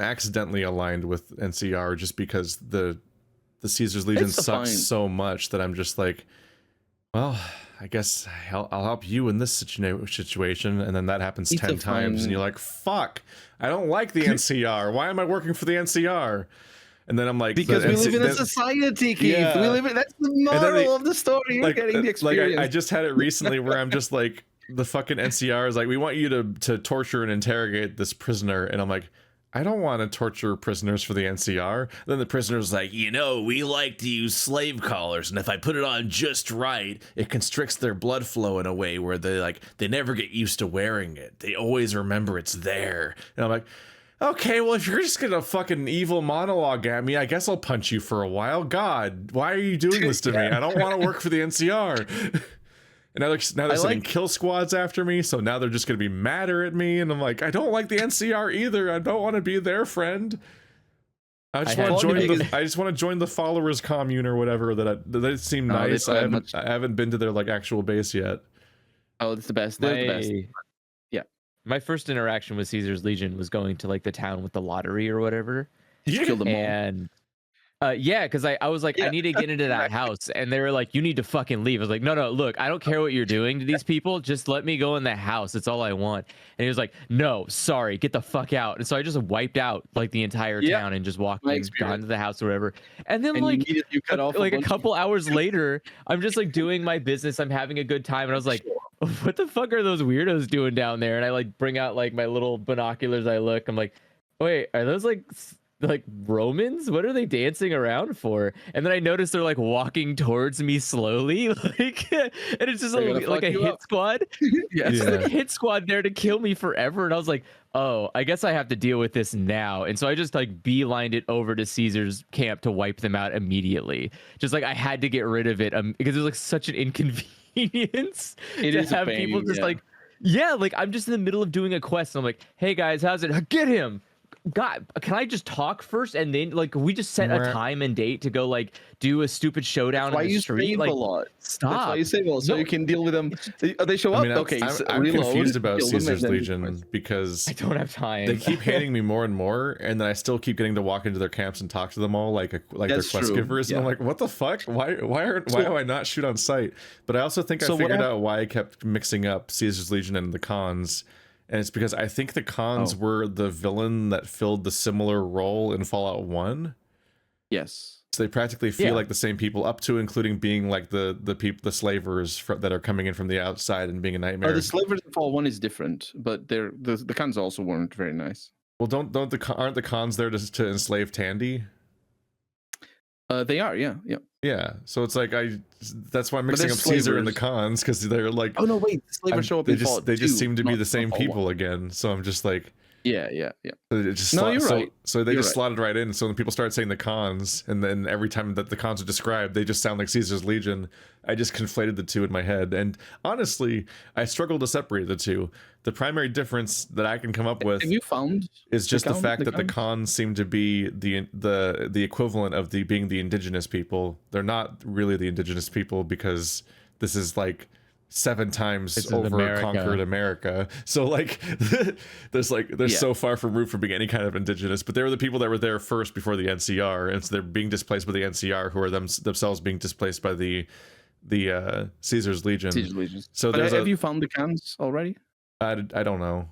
Speaker 3: accidentally aligned with NCR just because the Caesar's Legion sucks so much that I'm just like, well, I guess I'll help you in this situation, and then that happens 10 times, and you're like, fuck, I don't like the NCR. Why am I working for the NCR? And then I'm like,
Speaker 1: because we live in a society, Keith. Yeah. We live in, that's the moral of the story. You're getting the experience.
Speaker 3: Like I just had it recently where I'm just like, the fucking NCR is like, we want you to torture and interrogate this prisoner, and I'm like, I don't want to torture prisoners for the NCR. Then the prisoner's like, we like to use slave collars, and if I put it on just right, it constricts their blood flow in a way where they never get used to wearing it. They always remember it's there. And I'm like, okay, well, if you're just gonna fucking evil monologue at me, I guess I'll punch you for a while. God, why are you doing this to me? I don't want to work for the NCR. And now they're sending kill squads after me, so now they're just gonna be madder at me, and I'm like, I don't like the NCR either. I don't want to be their friend. I just want to join the followers commune or whatever. They seem nice. I haven't been to their like actual base yet.
Speaker 1: Oh, it's the best. They're the best. Yeah.
Speaker 2: My first interaction with Caesar's Legion was going to like the town with the lottery or whatever.
Speaker 1: You killed them all.
Speaker 2: And yeah, because I was like, I need to get into that house, and they were like, you need to fucking leave. I was like, no, look, I don't care what you're doing to these people, just let me go in the house, that's all I want. And he was like, no, sorry, get the fuck out. And so I just wiped out like the entire town and just walked down to the house or whatever. And then
Speaker 1: you cut off
Speaker 2: a couple hours later, I'm just like doing my business, I'm having a good time, and I was like, what the fuck are those weirdos doing down there? And I like bring out like my little binoculars, I look, I'm like, wait, are those like Romans? What are they dancing around for? And then I noticed they're like walking towards me slowly, like, and it's just like a hit squad. It's just like a hit squad there to kill me forever. And I was like, oh, I guess I have to deal with this now. And so I just like beelined it over to Caesar's camp to wipe them out immediately. Just like I had to get rid of it because it was like such an inconvenience to have people just like I'm just in the middle of doing a quest, and I'm like, hey guys, how's it? Get him. God, can I just talk first, and then like we just set a time and date to go like do a stupid showdown in the street? Like,
Speaker 1: a lot.
Speaker 2: Stop.
Speaker 1: That's why you save a lot, so you can deal with them. They show up. Okay,
Speaker 3: I'm confused about Caesar's Legion because
Speaker 2: I don't have time.
Speaker 3: They keep hating me more and more, and then I still keep getting to walk into their camps and talk to them all like their quest givers. And I'm like, what the fuck? Why do I not shoot on sight? But I also think I figured out why I kept mixing up Caesar's Legion and the cons. And it's because I think the cons were the villain that filled the similar role in Fallout 1.
Speaker 1: Yes.
Speaker 3: So they practically feel like the same people, up to including being like the slavers that are coming in from the outside and being a nightmare.
Speaker 1: The slavers in Fallout 1 is different, but the cons also weren't very nice.
Speaker 3: Well, aren't the cons there to enslave Tandy?
Speaker 1: They are, yeah.
Speaker 3: Yeah, so it's like that's why I'm mixing up Caesar and the cons, because they're like,
Speaker 1: oh no, wait, the slavers show up in Fallout 2.
Speaker 3: They just seem to be the same people again. So I'm just like,
Speaker 1: yeah.
Speaker 3: It just
Speaker 1: you're right.
Speaker 3: So they just slotted right in. So when people start saying the cons, and then every time that the cons are described, they just sound like Caesar's Legion. I just conflated the two in my head, and honestly, I struggle to separate the two. The primary difference that I can come up with is just the fact that the cons seem to be the equivalent of being the indigenous people.Ey're not really the indigenous people, because this is like 7 times over conquered America. So like they're so far removed from being any kind of indigenous, but they were the people that were there first before the NCR, and so they're being displaced by the NCR, who are themselves being displaced by the Caesar's Legion.
Speaker 1: Caesar's Legions.
Speaker 3: So
Speaker 1: but have you found the cons already?
Speaker 3: I don't know.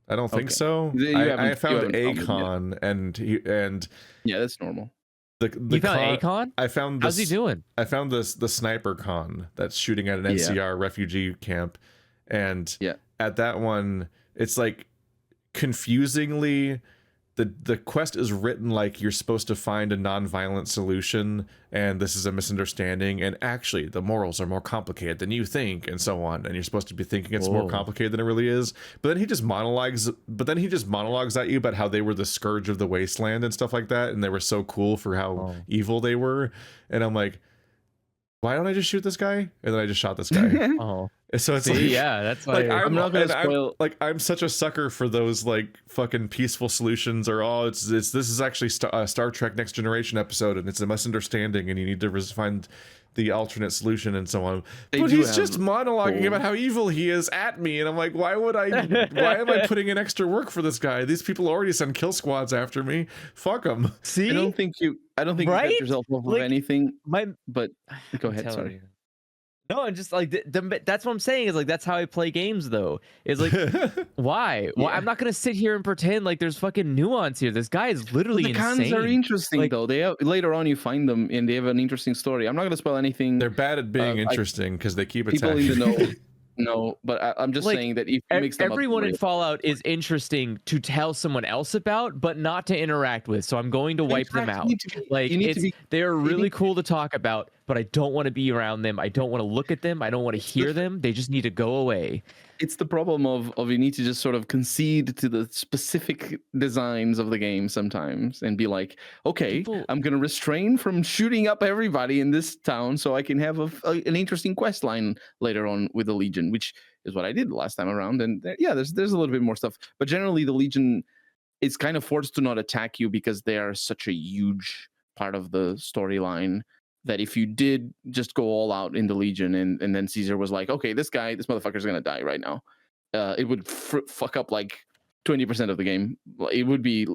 Speaker 3: I don't think so.
Speaker 1: I
Speaker 3: found a con, and
Speaker 1: yeah, that's normal.
Speaker 2: You found Akon?
Speaker 3: I found
Speaker 2: How's he doing?
Speaker 3: I found the sniper con that's shooting at an NCR refugee camp, and at that one, it's like confusingly. The quest is written like you're supposed to find a non-violent solution, and this is a misunderstanding, and actually the morals are more complicated than you think, and so on. And you're supposed to be thinking it's more complicated than it really is. But then he just monologues at you about how they were the scourge of the wasteland and stuff like that, and they were so cool for how evil they were. And I'm like, why don't I just shoot this guy? And then I just shot this guy. So it's
Speaker 2: that's like
Speaker 3: I'm not gonna spoil. I'm such a sucker for those like fucking peaceful solutions, or this is actually Star Trek Next Generation episode, and it's a misunderstanding, and you need to find the alternate solution and so on. But he's just monologuing about how evil he is at me, and I'm like, why am I putting in extra work for this guy? These people already send kill squads after me. Fuck them.
Speaker 1: See, I don't think you set yourself up with anything. But go ahead. Sorry.
Speaker 2: No, and just like that's what I'm saying is like that's how I play games though. Is like why? Well, I'm not gonna sit here and pretend like there's fucking nuance here. This guy is literally insane.
Speaker 1: The cons are interesting though. They later on you find them and they have an interesting story. I'm not gonna spoil anything.
Speaker 3: They're bad at being interesting because they keep
Speaker 1: people
Speaker 3: attacking.
Speaker 1: in the know. No, but I'm just saying that if you mix them
Speaker 2: everyone in Fallout is interesting to tell someone else about, but not to interact with. So I'm going to wipe them out. They are really cool to talk about, but I don't want to be around them. I don't want to look at them. I don't want to hear them. They just need to go away.
Speaker 1: It's the problem of you need to just sort of concede to the specific designs of the game sometimes and be like, okay, I'm going to restrain from shooting up everybody in this town so I can have an interesting quest line later on with the Legion, which is what I did the last time around. And there's a little bit more stuff, but generally the Legion is kind of forced to not attack you because they are such a huge part of the storyline that if you did just go all out in the Legion and then Caesar was like, okay, this motherfucker's going to die right now. It would fuck up like 20% of the game. It would be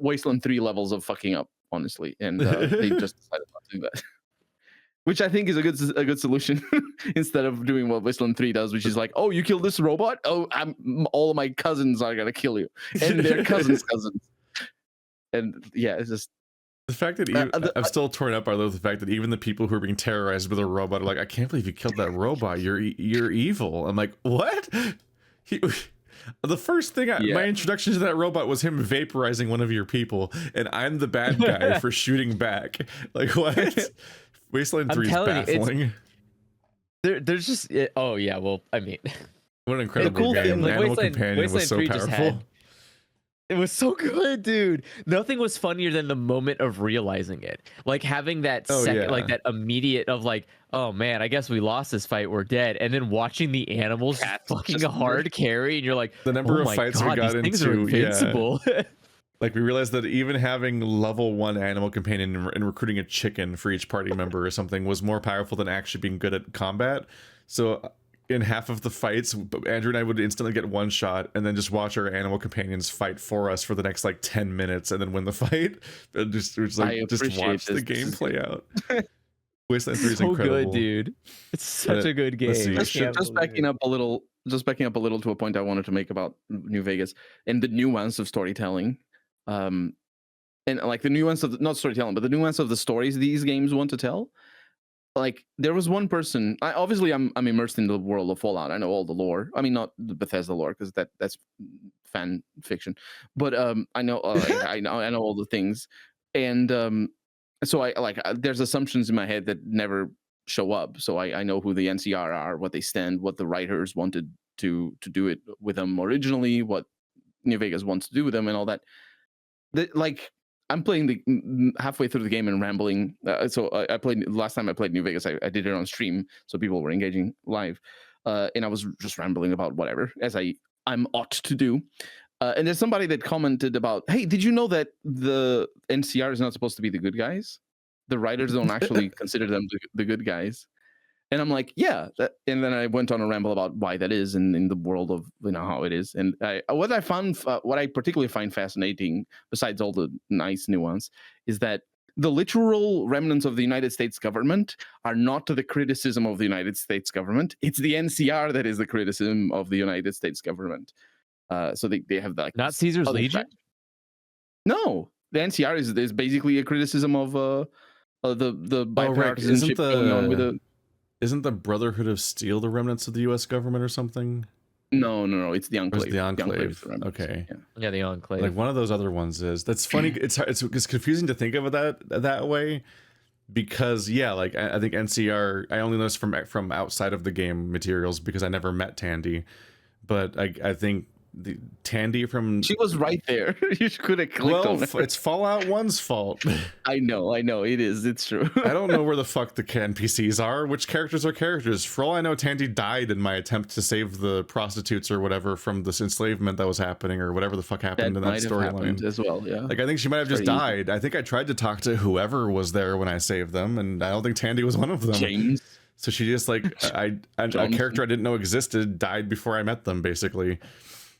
Speaker 1: Wasteland 3 levels of fucking up, honestly. And they just decided not to do that. Which I think is a good solution instead of doing what Wasteland 3 does, which is like, oh, you killed this robot? Oh, all of my cousins are going to kill you. And their cousins' cousins. And yeah, it's just...
Speaker 3: The fact that I'm still torn up by the fact that even the people who are being terrorized with a robot are like, I can't believe you killed that robot. You're evil. I'm like, what? The first thing my introduction to that robot was him vaporizing one of your people, and I'm the bad guy for shooting back. Like, what? Wasteland 3 is baffling.
Speaker 2: There's just well, I mean,
Speaker 3: what an incredible game.
Speaker 2: Like,
Speaker 3: Animal Companion was so powerful.
Speaker 2: It was so good, dude. Nothing was funnier than the moment of realizing it. Like having that like that immediate of like, oh man, I guess we lost this fight, we're dead. And then watching the animals fucking hard carry, and you're like,
Speaker 3: the number of fights we got
Speaker 2: these things are invincible.
Speaker 3: Like we realized that even having level 1 animal companion and recruiting a chicken for each party member or something was more powerful than actually being good at combat. So in half of the fights, Andrew and I would instantly get one shot and then just watch our animal companions fight for us for the next like 10 minutes and then win the fight. And just watch the game play out. Wasteland 3 is so incredible.
Speaker 2: Good, dude. It's such a good game.
Speaker 1: Just backing up a little to a point I wanted to make about New Vegas and the nuance of storytelling. And like the nuance of not storytelling, but the nuance of the stories these games want to tell. Like there was one person. I'm immersed in the world of Fallout. I know all the lore. I mean, not the Bethesda lore because that's fan fiction. But I know I know all the things, and so there's assumptions in my head that never show up. So I know who the NCR are, what they stand, what the writers wanted to do it with them originally, what New Vegas wants to do with them, and all that. I'm playing halfway through the game and rambling. So I played last time I played New Vegas. I did it on stream, so people were engaging live, and I was just rambling about whatever as I'm ought to do. And there's somebody that commented about, hey, did you know that the NCR is not supposed to be the good guys? The writers don't actually consider them the good guys. And I'm like, yeah. And then I went on a ramble about why that is in the world of how it is. And what I particularly find fascinating, besides all the nice nuance, is that the literal remnants of the United States government are not the criticism of the United States government. It's the NCR that is the criticism of the United States government. So they have like
Speaker 2: not Caesar's Legion.
Speaker 1: No, the NCR is basically a criticism of the bipartisanship going on with the.
Speaker 3: Isn't the Brotherhood of Steel the remnants of the U.S. government or something?
Speaker 1: No. It's the Enclave.
Speaker 3: It's the Enclave. Okay.
Speaker 2: Yeah, the Enclave.
Speaker 3: Like one of those other ones is. That's funny. It's confusing to think of it that way, because like I think NCR. I only noticed from outside of the game materials because I never met Tandy, but I think. The Tandy from
Speaker 1: she was right there. You could have clicked on her.
Speaker 3: It's Fallout 1's fault.
Speaker 1: I know it is, it's true.
Speaker 3: I don't know where the fuck the NPCs are. Which characters are characters? For all I know, Tandy died in my attempt to save the prostitutes or whatever from this enslavement that was happening, or whatever the fuck happened in that storyline
Speaker 1: as well. Yeah,
Speaker 3: like I think she might have just died. I think I tried to talk to whoever was there when I saved them, and I don't think Tandy was one of them.
Speaker 1: James.
Speaker 3: So she just like a character I didn't know existed died before I met them, basically.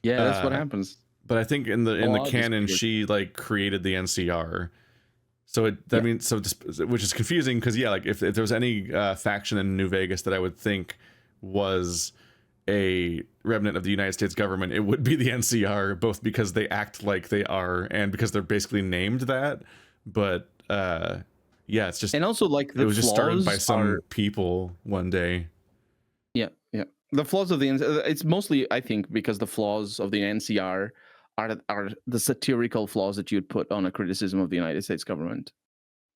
Speaker 1: Yeah, that's what happens.
Speaker 3: But I think in the canon, she like created the NCR. So which is confusing because like if there was any faction in New Vegas that I would think was a remnant of the United States government, it would be the NCR, both because they act like they are and because they're basically named that. But it's just, and also like it was just started by some people one day.
Speaker 1: Yeah. The flaws of the it's mostly, I think, because the flaws of the NCR are the satirical flaws that you'd put on a criticism of the United States government.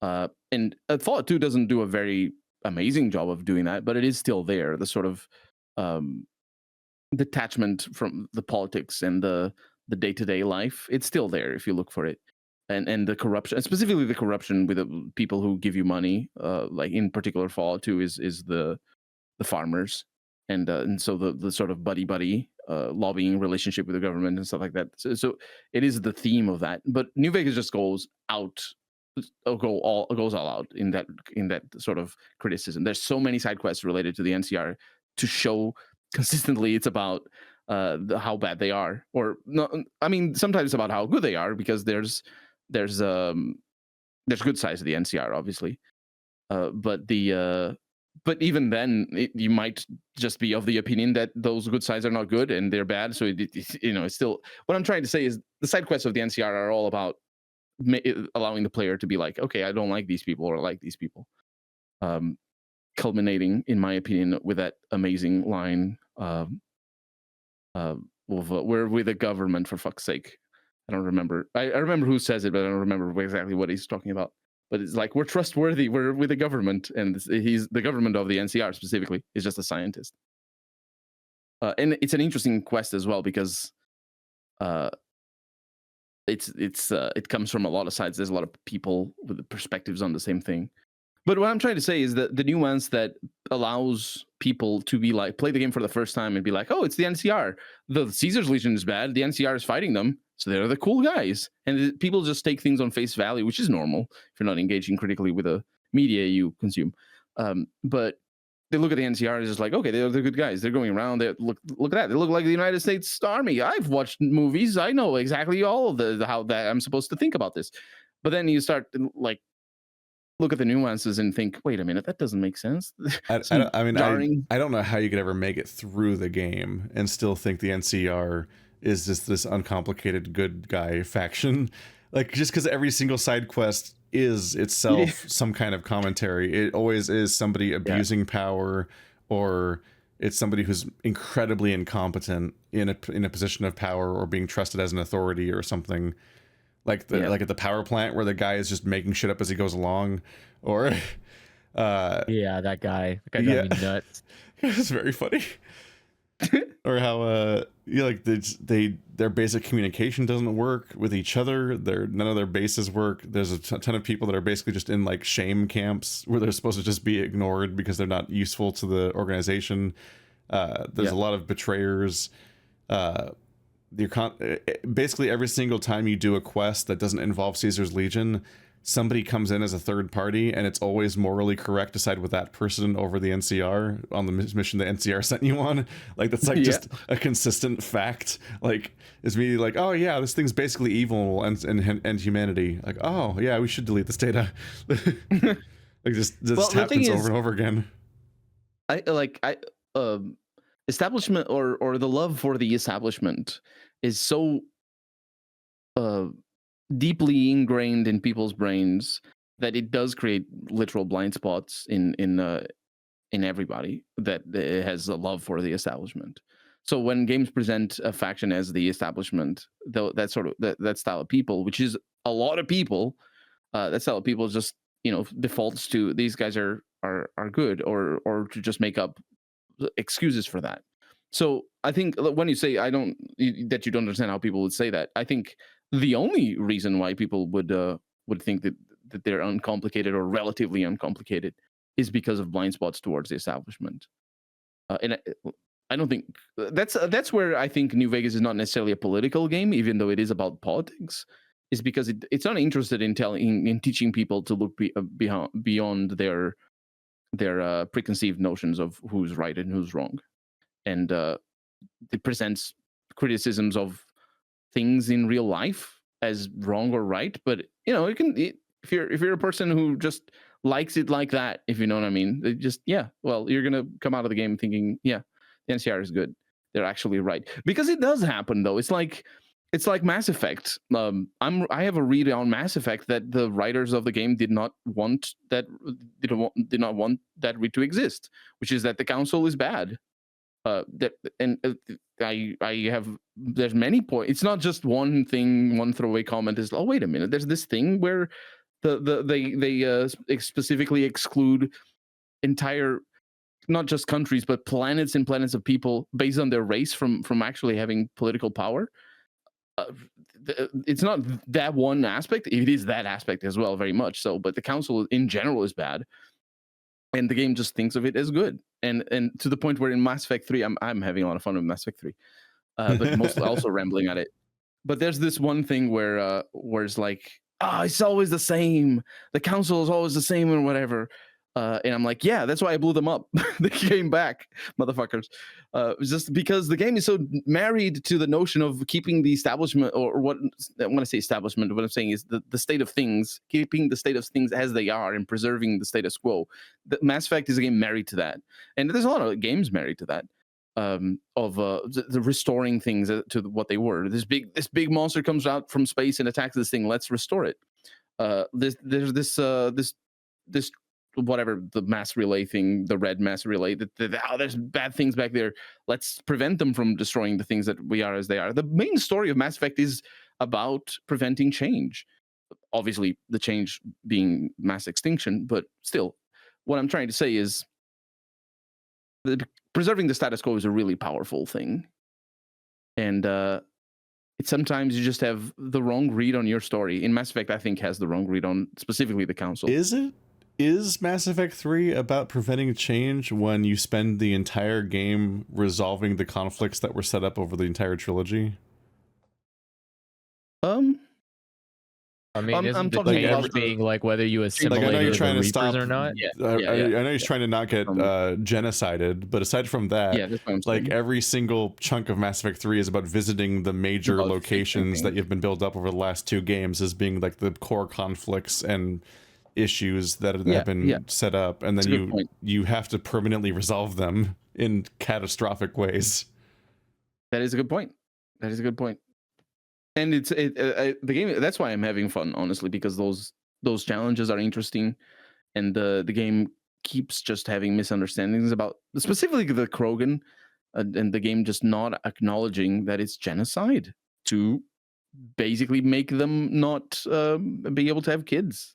Speaker 1: And Fallout 2 doesn't do a very amazing job of doing that, but it is still there. The sort of detachment from the politics and the day-to-day life, it's still there if you look for it. And the corruption, specifically the corruption with the people who give you money, like in particular Fallout 2 is the farmers. And so the sort of buddy lobbying relationship with the government and stuff like that. So it is the theme of that. But New Vegas just goes all out in that sort of criticism. There's so many side quests related to the NCR to show consistently it's about how bad they are, or no. I mean, sometimes about how good they are, because there's good sides of the NCR, obviously, but even then, you might just be of the opinion that those good sides are not good and they're bad. So it's still, what I'm trying to say is the side quests of the NCR are all about allowing the player to be like, okay, I don't like these people or I like these people. Culminating, in my opinion, with that amazing line of we're with the government, for fuck's sake. I don't remember. I remember who says it, but I don't remember exactly what he's talking about. But it's like, we're trustworthy. We're with the government, and he's the government of the NCR specifically is just a scientist. And it's an interesting quest as well, because it comes from a lot of sides. There's a lot of people with perspectives on the same thing. But what I'm trying to say is that the nuance that allows people to be like, play the game for the first time and be like, oh, it's the NCR. The Caesar's Legion is bad. The NCR is fighting them. So they're the cool guys. And people just take things on face value, which is normal if you're not engaging critically with the media you consume. But they look at the NCR and just like, okay, they're good guys. They're going around. They look at that. They look like the United States Army. I've watched movies. I know exactly all of how that I'm supposed to think about this. But then you start like, look at the nuances and think, wait a minute, that doesn't make sense.
Speaker 3: I don't know how you could ever make it through the game and still think the NCR is just this uncomplicated good guy faction. Like, just because every single side quest is itself some kind of commentary. It always is somebody abusing power, or it's somebody who's incredibly incompetent in a position of power, or being trusted as an authority or something. Like like at the power plant where the guy is just making shit up as he goes along, or
Speaker 2: that guy drives me nuts.
Speaker 3: It's very funny. Or how like their basic communication doesn't work with each other. None of their bases work. There's a ton of people that are basically just in like shame camps where they're supposed to just be ignored because they're not useful to the organization. There's a lot of betrayers. Basically every single time you do a quest that doesn't involve Caesar's Legion, somebody comes in as a third party and it's always morally correct to side with that person over the NCR on the mission the NCR sent you on. Like that's like just a consistent fact. Like it's me like, oh yeah, this thing's basically evil and humanity. Like, oh yeah, we should delete this data. Like just happens over and over again.
Speaker 1: Establishment or the love for the establishment is so deeply ingrained in people's brains that it does create literal blind spots in everybody that has a love for the establishment. So when games present a faction as the establishment, though that sort of that style of people, which is a lot of people, that style of people just defaults to these guys are good or to just make up excuses for that. So I think when you say that you don't understand how people would say that, I think the only reason why people would think that they're uncomplicated or relatively uncomplicated is because of blind spots towards the establishment. And I don't think that's where I think New Vegas is not necessarily a political game, even though it is about politics. Is because it's not interested in teaching people to look beyond their preconceived notions of who's right and who's wrong, and it presents criticisms of things in real life as wrong or right. But if you're a person who just likes it like that, if you know what I mean, you're gonna come out of the game thinking, the NCR is good. They're actually right, because it does happen though. It's like Mass Effect. I have a read on Mass Effect that the writers of the game did not want that read to exist, which is that the council is bad. There's many points. It's not just one thing. One throwaway comment is, oh wait a minute, there's this thing where they specifically exclude entire, not just countries, but planets and planets of people based on their race from actually having political power. It's not that one aspect. It is that aspect as well, very much so. But the council in general is bad, and the game just thinks of it as good. And to the point where in Mass Effect 3, I'm having a lot of fun with Mass Effect 3, but mostly also rambling at it. But there's this one thing where it's like, it's always the same. The council is always the same and whatever. And I'm like, yeah, that's why I blew them up. They came back, motherfuckers. Just because the game is so married to the notion of keeping the establishment, or what when I say establishment, what I'm saying is the state of things, keeping the state of things as they are and preserving the status quo. The Mass Effect is a game married to that, and there's a lot of games married to that. Of the restoring things to what they were. This big monster comes out from space and attacks this thing. Let's restore it. There's this whatever, the mass relay thing, the red mass relay, there's bad things back there. Let's prevent them from destroying the things that we are as they are. The main story of Mass Effect is about preventing change. Obviously, the change being mass extinction, but still, what I'm trying to say is preserving the status quo is a really powerful thing. And sometimes you just have the wrong read on your story. In Mass Effect, I think, has the wrong read on specifically the council.
Speaker 3: Is Mass Effect 3 about preventing change when you spend the entire game resolving the conflicts that were set up over the entire trilogy?
Speaker 2: I mean, isn't the change being like whether you assimilate the Reapers or not?
Speaker 3: I know he's trying to not get genocided, but aside from that, like every single chunk of Mass Effect 3 is about visiting the major locations that you've been built up over the last two games as being like the core conflicts and issues that have been set up, and then you have to permanently resolve them in catastrophic ways.
Speaker 1: That is a good point. And it's the game. That's why I'm having fun, honestly, because those challenges are interesting, and the game keeps just having misunderstandings about specifically the Krogan, and the game just not acknowledging that it's genocide to basically make them not be able to have kids.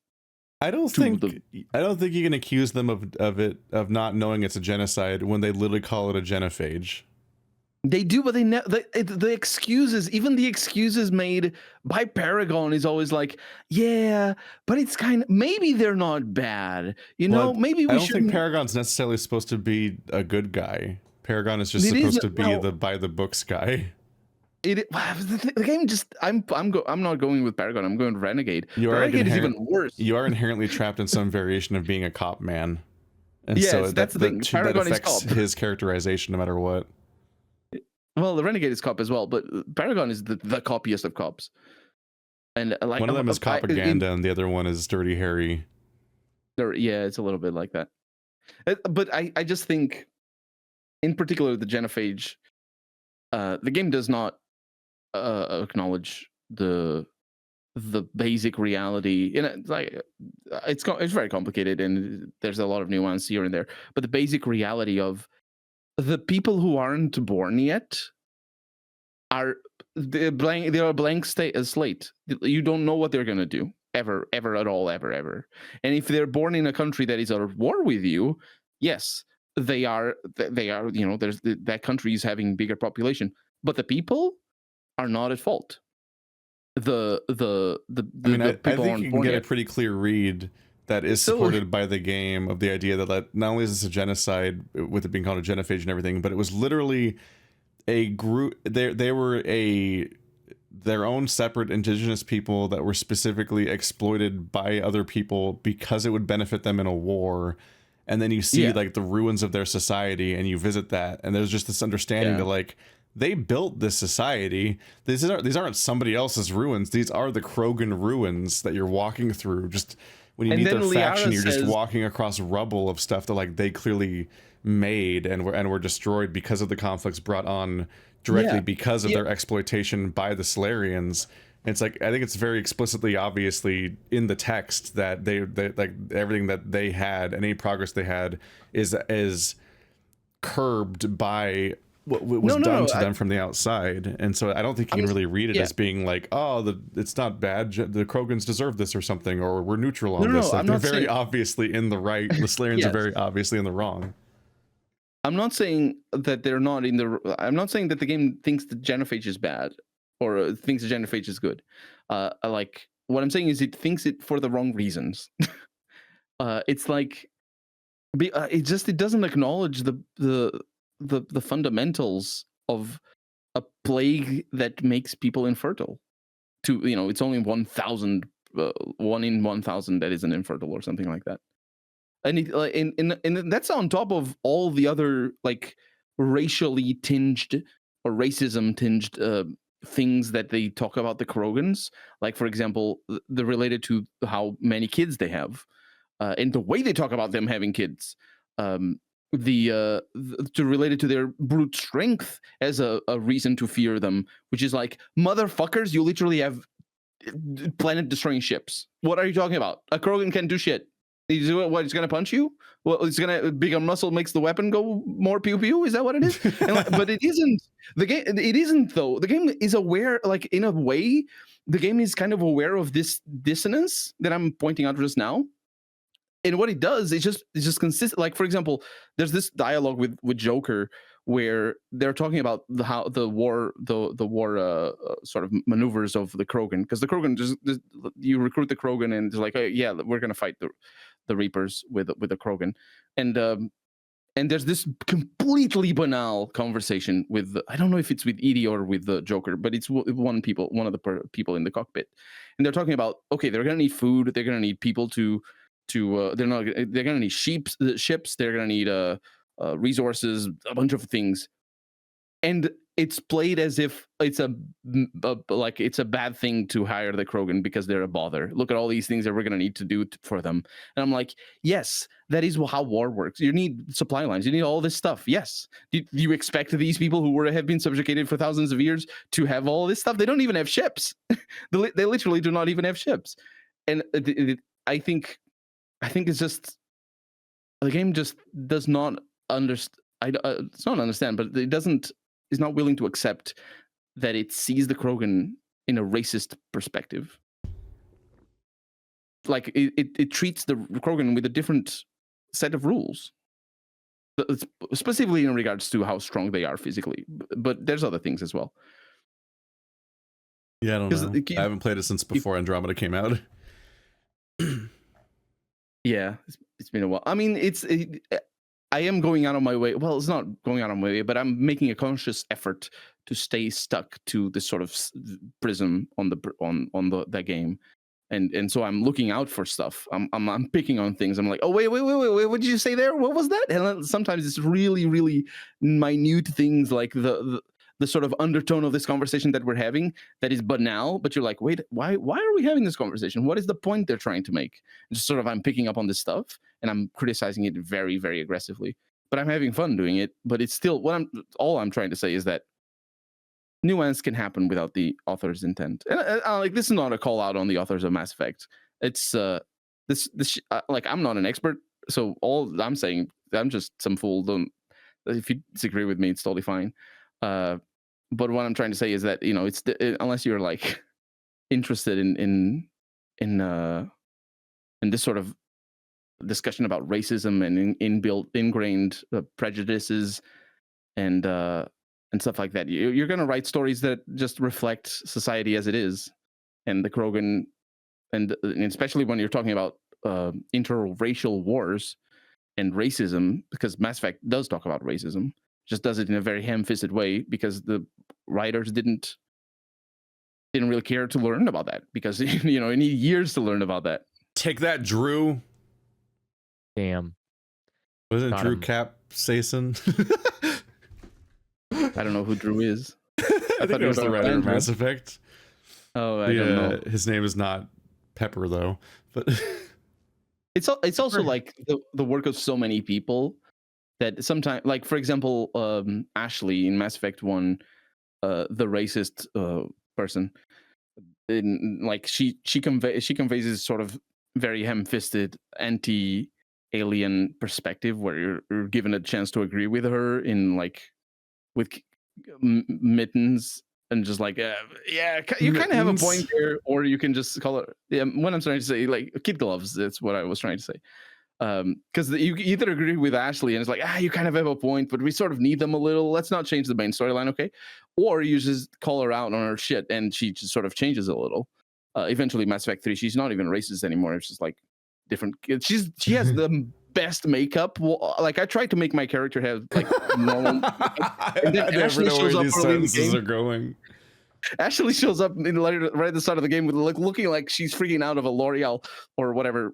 Speaker 3: I don't think you can accuse them of not knowing it's a genocide when they literally call it a genophage.
Speaker 1: They do, but the excuses, even the excuses made by Paragon, is always like, yeah, but it's kind of, maybe they're not bad, maybe we should. I don't
Speaker 3: think Paragon's necessarily supposed to be a good guy. Paragon is just supposed to be the by the books guy.
Speaker 1: The game just I'm not going with Paragon. I'm going with Renegade. Renegade is even worse.
Speaker 3: You are inherently trapped in some variation of being a cop man, and
Speaker 1: yes,
Speaker 3: so
Speaker 1: that's the thing. Paragon
Speaker 3: that affects
Speaker 1: is cop.
Speaker 3: his characterization no matter what.
Speaker 1: Well, the Renegade is cop as well, but Paragon is the coppiest of cops. And like
Speaker 3: one of them is propaganda, and the other one is Dirty Harry.
Speaker 1: Yeah, it's a little bit like that. But I just think, in particular, the genophage, the game does not acknowledge the basic reality. And like it's very complicated, and there's a lot of nuance here and there. But the basic reality of the people who aren't born yet are they are a blank slate. You don't know what they're gonna do ever at all, ever. And if they're born in a country that is at war with you, yes, they are. You know, there's that country is having bigger population, but the people are not at fault. I
Speaker 3: think you can get a pretty clear read that is supported by the game of the idea that not only is this a genocide with it being called a genophage and everything, but it was literally a group. They were their own separate indigenous people that were specifically exploited by other people because it would benefit them in a war. And then you see like the ruins of their society, and you visit that, and there's just this understanding that like they built this society. These aren't somebody else's ruins. These are the Krogan ruins that you're walking through. Just when you meet their faction, you're just walking across rubble of stuff that like they clearly made and were destroyed because of the conflicts brought on directly because of their exploitation by the Solarians. It's like, I think it's very explicitly, obviously in the text that they like everything that they had, any progress they had is curbed by what was done to them from the outside. And so I don't think you can really read it as being like, oh, it's not bad, the Krogans deserve this or something, or we're neutral on this. Like, they're very obviously in the right. The Solarians are very obviously in the wrong.
Speaker 1: I'm not saying that they're not in the. I'm not saying that the game thinks the genophage is bad or thinks the genophage is good. Like what I'm saying is it thinks it for the wrong reasons. It's like it doesn't acknowledge the fundamentals of a plague that makes people infertile. It's only 1,000, 1 in 1,000 that isn't infertile or something like that. And that's on top of all the other like racially tinged or racism tinged things that they talk about the Krogans. Like, for example, the related to how many kids they have, and the way they talk about them having kids. To related to their brute strength as a reason to fear them, which is like, motherfuckers, you literally have planet destroying ships. What are you talking about? A Krogan can't do shit. He's gonna punch you? Well, it's gonna bigger muscle makes the weapon go more pew pew. Is that what it is? But it isn't. The game. It isn't though. The game is aware. Like in a way, the game is kind of aware of this dissonance that I'm pointing out just now. And what it does is just consistent. Like, for example, there's this dialogue with Joker where they're talking about how the war sort of maneuvers of the Krogan, because the Krogan just you recruit the Krogan and it's like, oh, yeah, we're gonna fight the Reapers with the Krogan, and there's this completely banal conversation with, I don't know if it's with Edie or with the Joker, but it's one of the people in the cockpit, and they're talking about, okay, they're gonna need food, they're gonna need people they're gonna need ships, they're gonna need resources, a bunch of things, and it's played as if it's a bad thing to hire the Krogan because they're a bother. Look at all these things that we're gonna need to do for them, and I'm like, yes, that is how war works. You need supply lines, you need all this stuff. Yes, do you expect these people who have been subjugated for thousands of years to have all this stuff? They don't even have ships. They literally do not even have ships, and I think it's just the game just does not understand. It's not understand, but is not willing to accept that it sees the Krogan in a racist perspective. Like it treats the Krogan with a different set of rules, specifically in regards to how strong they are physically. But there's other things as well.
Speaker 3: Yeah, I don't know. I haven't played it since before Andromeda came out.
Speaker 1: Yeah, it's been a while. I mean, I am going out of my way. Well, it's not going out of my way, but I'm making a conscious effort stay stuck to this sort of prism on that game. And so I'm looking out for stuff. I'm picking on things. I'm like, oh wait, what did you say there? What was that? And then sometimes it's really, really minute things, like the sort of undertone of this conversation that we're having that is banal, but you're like, wait, why are we having this conversation? What is the point they're trying to make? And just sort of I'm picking up on this stuff and I'm criticizing it very, very aggressively. But I'm having fun doing it. But it's still all I'm trying to say is that nuance can happen without the author's intent. And like, this is not a call out on the authors of Mass Effect. It's like, I'm not an expert, so all I'm saying, I'm just some fool. Don't, if you disagree with me, it's totally fine. But what I'm trying to say is that, you know, unless you're like interested in this sort of discussion about racism and ingrained prejudices and stuff like that, you're going to write stories that just reflect society as it is. And the Krogan, and especially when you're talking about interracial wars and racism, because Mass Effect does talk about racism, just does it in a very ham-fisted way, because the writers didn't really care to learn about that, because you know, you need years to learn about that.
Speaker 3: Take that, Drew.
Speaker 2: Damn.
Speaker 3: Wasn't Drew Capsaicin?
Speaker 1: I don't know who Drew is.
Speaker 3: I think it was the writer of Mass Effect.
Speaker 1: Oh, I don't know.
Speaker 3: His name is not Pepper, though. But
Speaker 1: it's also like the work of so many people that sometimes, like, for example, Ashley in Mass Effect 1, the racist person, like she conveys this sort of very ham-fisted anti-alien perspective, where you're given a chance to agree with her in, like, with mittens, and just like, yeah, you kind of have a point there, or you can just call it, yeah, what I'm trying to say, like, kid gloves. That's what I was trying to say. Because you either agree with Ashley and it's like, you kind of have a point, but we sort of need them a little. Let's not change the main storyline, okay? Or you just call her out on her shit, and she just sort of changes a little. Eventually, Mass Effect 3, she's not even racist anymore. It's just like different. She has the best makeup. Well, like, I tried to make my character have like normal. And then Ashley shows up early in the game.
Speaker 3: Are going.
Speaker 1: Ashley shows up right at the start of the game with looking like she's freaking out of a L'Oreal or whatever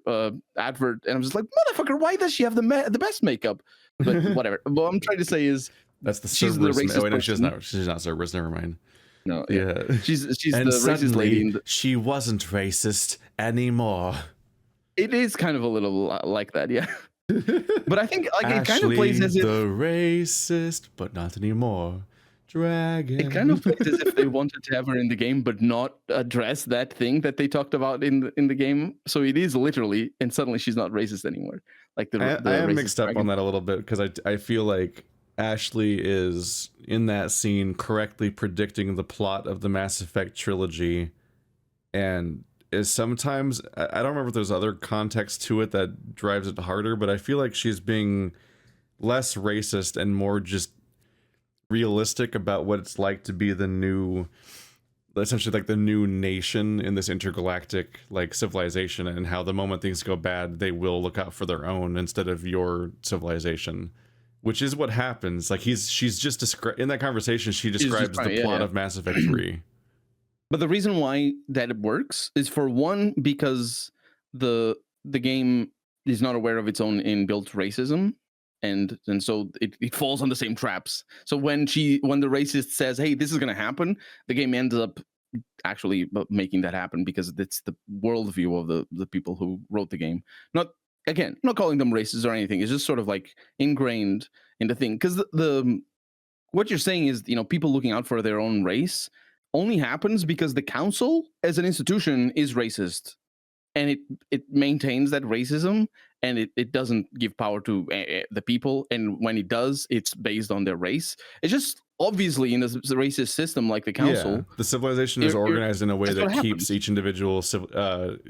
Speaker 1: advert, and I'm just like, motherfucker, why does she have the best makeup? But whatever. What I'm trying to say is
Speaker 3: that's the Cerberus. Oh wait, no, she's not Cerberus. Never mind.
Speaker 1: No, yeah, she's
Speaker 3: and
Speaker 1: the racist lady.
Speaker 3: She wasn't racist anymore.
Speaker 1: It is kind of a little like that, yeah. But I think, like,
Speaker 3: Ashley,
Speaker 1: it kind of plays as if
Speaker 3: the racist, but not anymore. Dragon.
Speaker 1: It kind of plays as if they wanted to have her in the game, but not address that thing that they talked about in the game. So it is literally, and suddenly she's not racist anymore. Like I
Speaker 3: am mixed up on that a little bit, because I feel like Ashley is in that scene correctly predicting the plot of the Mass Effect trilogy, and is sometimes, I don't remember if there's other context to it that drives it harder, but I feel like she's being less racist and more just realistic about what it's like to be the new, essentially like the new nation in this intergalactic like civilization, and how the moment things go bad, they will look out for their own instead of your civilization, which is what happens. Like she's just in that conversation, she describes the plot of Mass Effect 3.
Speaker 1: But the reason why that works is, for one, because the game is not aware of its own inbuilt racism, and so it falls on the same traps. So when the racist says, "Hey, this is going to happen," the game ends up actually making that happen, because it's the worldview of the people who wrote the game. Not calling them racist or anything. It's just sort of like ingrained in the thing. Because the what you're saying is, you know, people looking out for their own race only happens because the council as an institution is racist, and it maintains that racism, and it doesn't give power to the people, and when it does, it's based on their race. It's just obviously in the racist system like the council,
Speaker 3: the civilization is organized in a way that keeps each individual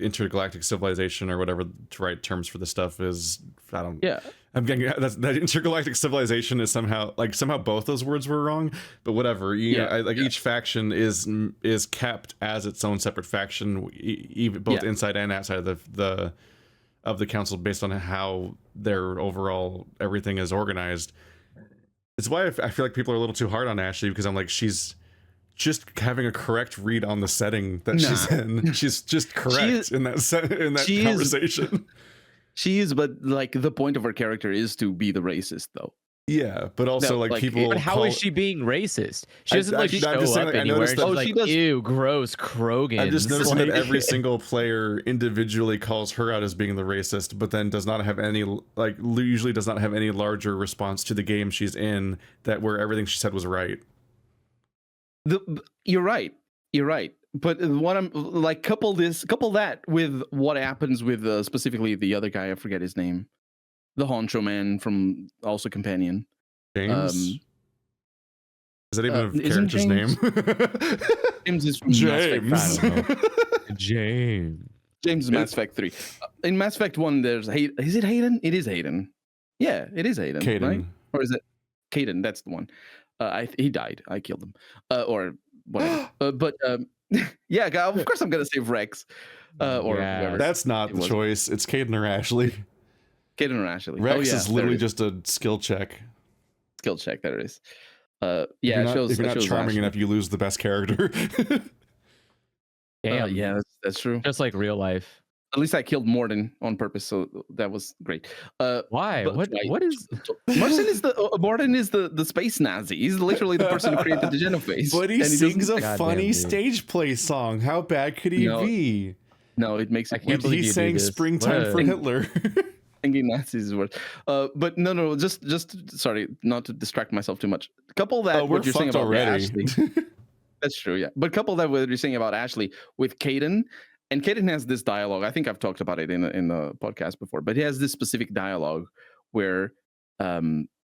Speaker 3: intergalactic civilization, or whatever the right terms for the stuff is. I'm getting that intergalactic civilization is somehow both those words were wrong, but whatever. Each faction is kept as its own separate faction, even both inside and outside of the council, based on how their overall everything is organized. It's why I feel like people are a little too hard on Ashley, because I'm like, she's just having a correct read on the setting that she's in. She's just correct in that conversation.
Speaker 1: She is, but like the point of her character is to be the racist, though.
Speaker 3: Yeah, but also like people.
Speaker 2: But how is she being racist? She doesn't like show up anywhere. She's like, ew, gross, Krogan.
Speaker 3: I'm just noticing that every single player individually calls her out as being the racist, but then does not have any usually does not have any larger response to the game she's in that where everything she said was right.
Speaker 1: You're right. But what I'm like, couple that with what happens with specifically the other guy. I forget his name. The honcho man from also Companion.
Speaker 3: James? Is that even a character's name?
Speaker 1: James is from Mass Effect. I don't know. James is Mass Effect 3. In Mass Effect 1, there's is it Hayden? It is Hayden. Yeah, it is Hayden.
Speaker 3: Caden.
Speaker 1: Right? Or is it Caden? That's the one. He died. I killed him. Or whatever. Yeah, of course I'm gonna save Rex. Or whoever.
Speaker 3: That's not the choice. It's Caden or Ashley.
Speaker 1: Caden or Ashley.
Speaker 3: Rex is literally just a skill check.
Speaker 1: Skill check, there it is.
Speaker 3: If you're not charming Ashley enough, you lose the best character.
Speaker 2: Damn.
Speaker 1: Yeah, that's true.
Speaker 2: Just like real life.
Speaker 1: At least I killed Morden on purpose, so that was great.
Speaker 2: Why? What is
Speaker 1: Morden is the space Nazi. He's literally the person who created the Genophage.
Speaker 3: But he sings a funny stage play song. How bad could he be?
Speaker 1: No, it makes it.
Speaker 3: He sang "Springtime" for Hitler.
Speaker 1: Thinking Nazis is worse. But no, just sorry, not to distract myself too much. Couple that what you're saying about Ashley. That's true, yeah. But couple that with what you're saying about Ashley with Caden, and Caden has this dialogue. I think I've talked about it in the podcast before, but he has this specific dialogue where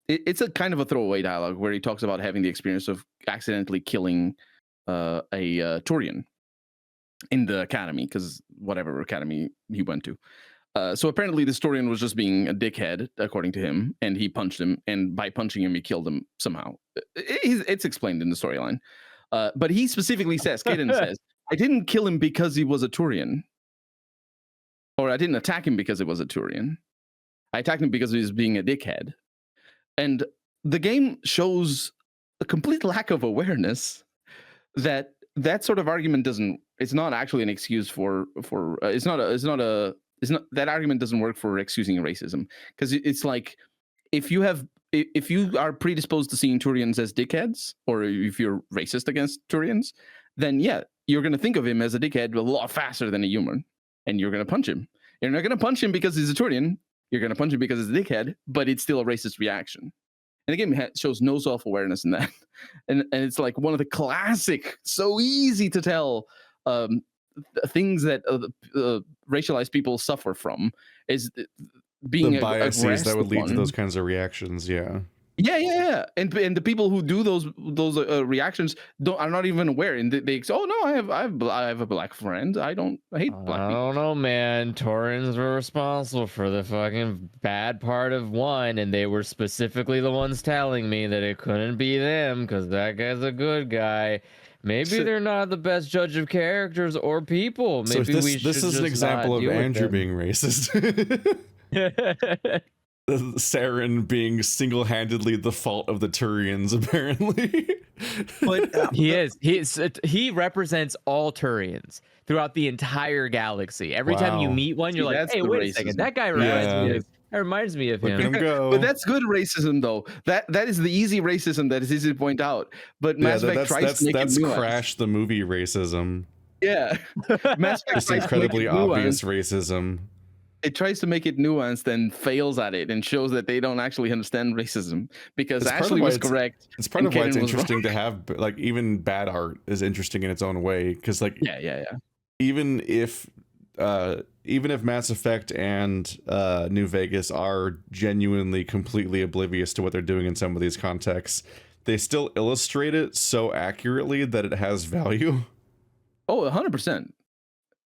Speaker 1: it's a kind of a throwaway dialogue where he talks about having the experience of accidentally killing a Turian in the academy, because whatever academy he went to. So apparently the Turian was just being a dickhead, according to him, and he punched him, and by punching him, he killed him somehow. It's explained in the storyline. But he specifically says, Caden says, I didn't kill him because he was a Turian. Or I didn't attack him because he was a Turian. I attacked him because he was being a dickhead. And the game shows a complete lack of awareness that sort of argument it's not actually an excuse for that argument doesn't work for excusing racism, because it's like if you are predisposed to seeing Turians as dickheads, or if you're racist against Turians, then yeah, you're going to think of him as a dickhead a lot faster than a human, and you're going to punch him. You're not going to punch him because he's a Turian. You're going to punch him because he's a dickhead, but it's still a racist reaction. And the game shows no self-awareness in that. And it's like one of the classic, so easy to tell things that racialized people suffer from is being
Speaker 3: the biases that would lead to those kinds of reactions. Yeah. And the people who do those reactions are not even aware, and they say, "Oh no, I have a black friend. I hate black people."
Speaker 2: I don't know, man. Taurans were responsible for the fucking bad part of 1, and they were specifically the ones telling me that it couldn't be them because that guy's a good guy. Maybe they're not the best judge of characters or people. Maybe
Speaker 3: this is an example of Andrew being racist. Saren being single-handedly the fault of the Turians, apparently.
Speaker 2: But he represents all Turians throughout the entire galaxy. Every time you meet one, you're like, hey, wait a second, that guy reminds me of him.
Speaker 1: But that's good racism, though. That is the easy racism that is easy to point out. But Mass Effect tries to make it nuanced.
Speaker 3: Crash the movie racism.
Speaker 1: Yeah. Mass Effect
Speaker 3: it's incredibly obvious racism.
Speaker 1: It tries to make it nuanced and fails at it, and shows that they don't actually understand racism, because Ashley was correct.
Speaker 3: It's part of why it's interesting to have, like, even bad art is interesting in its own way, because like even if Mass Effect and New Vegas are genuinely completely oblivious to what they're doing in some of these contexts, they still illustrate it so accurately that it has value.
Speaker 1: Oh, 100%.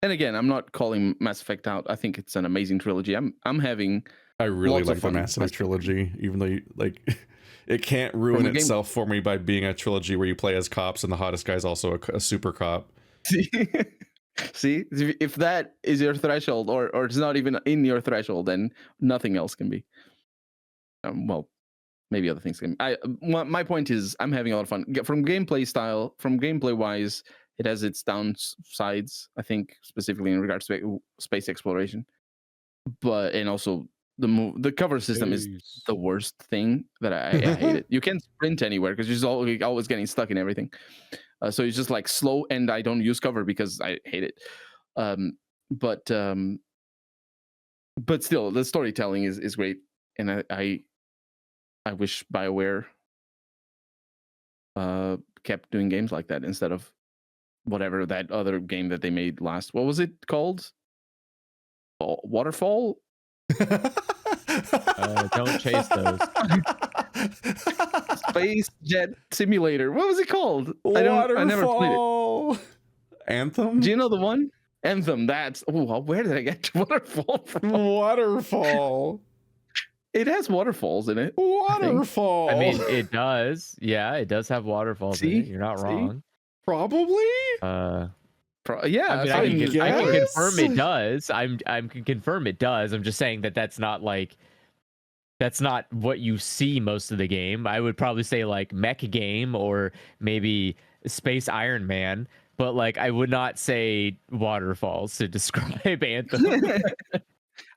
Speaker 1: And again, I'm not calling Mass Effect out. I think it's an amazing trilogy.
Speaker 3: I really like the Mass Effect trilogy, even though it can't ruin itself for me by being a trilogy where you play as cops and the hottest guy is also a super cop.
Speaker 1: See, if that is your threshold, or it's not even in your threshold, then nothing else can be. Well, maybe other things can. My point is, I'm having a lot of fun. From gameplay wise, it has its downsides. I think specifically in regards to space exploration, and also the cover system is the worst thing that I hate it. You can't sprint anywhere because you're just always getting stuck in everything. So it's just like slow, and I don't use cover because I hate it. But still, the storytelling is great, and I wish BioWare kept doing games like that instead of whatever that other game that they made last. What was it called? Waterfall?
Speaker 2: Don't chase those.
Speaker 1: Space Jet Simulator. What was it called?
Speaker 3: Waterfall.
Speaker 1: I never played it.
Speaker 3: Anthem?
Speaker 1: Do you know the one? Anthem. That's where did I get Waterfall from?
Speaker 3: Waterfall.
Speaker 1: It has waterfalls in it.
Speaker 3: Waterfall.
Speaker 2: I mean, it does. Yeah, it does have waterfalls in it. You're not wrong.
Speaker 3: Probably.
Speaker 1: Yeah,
Speaker 2: I mean, I can confirm it does. I can confirm it does. I'm just saying that's not what you see most of the game. I would probably say like mech game or maybe Space Iron Man, but like I would not say waterfalls to describe Anthem.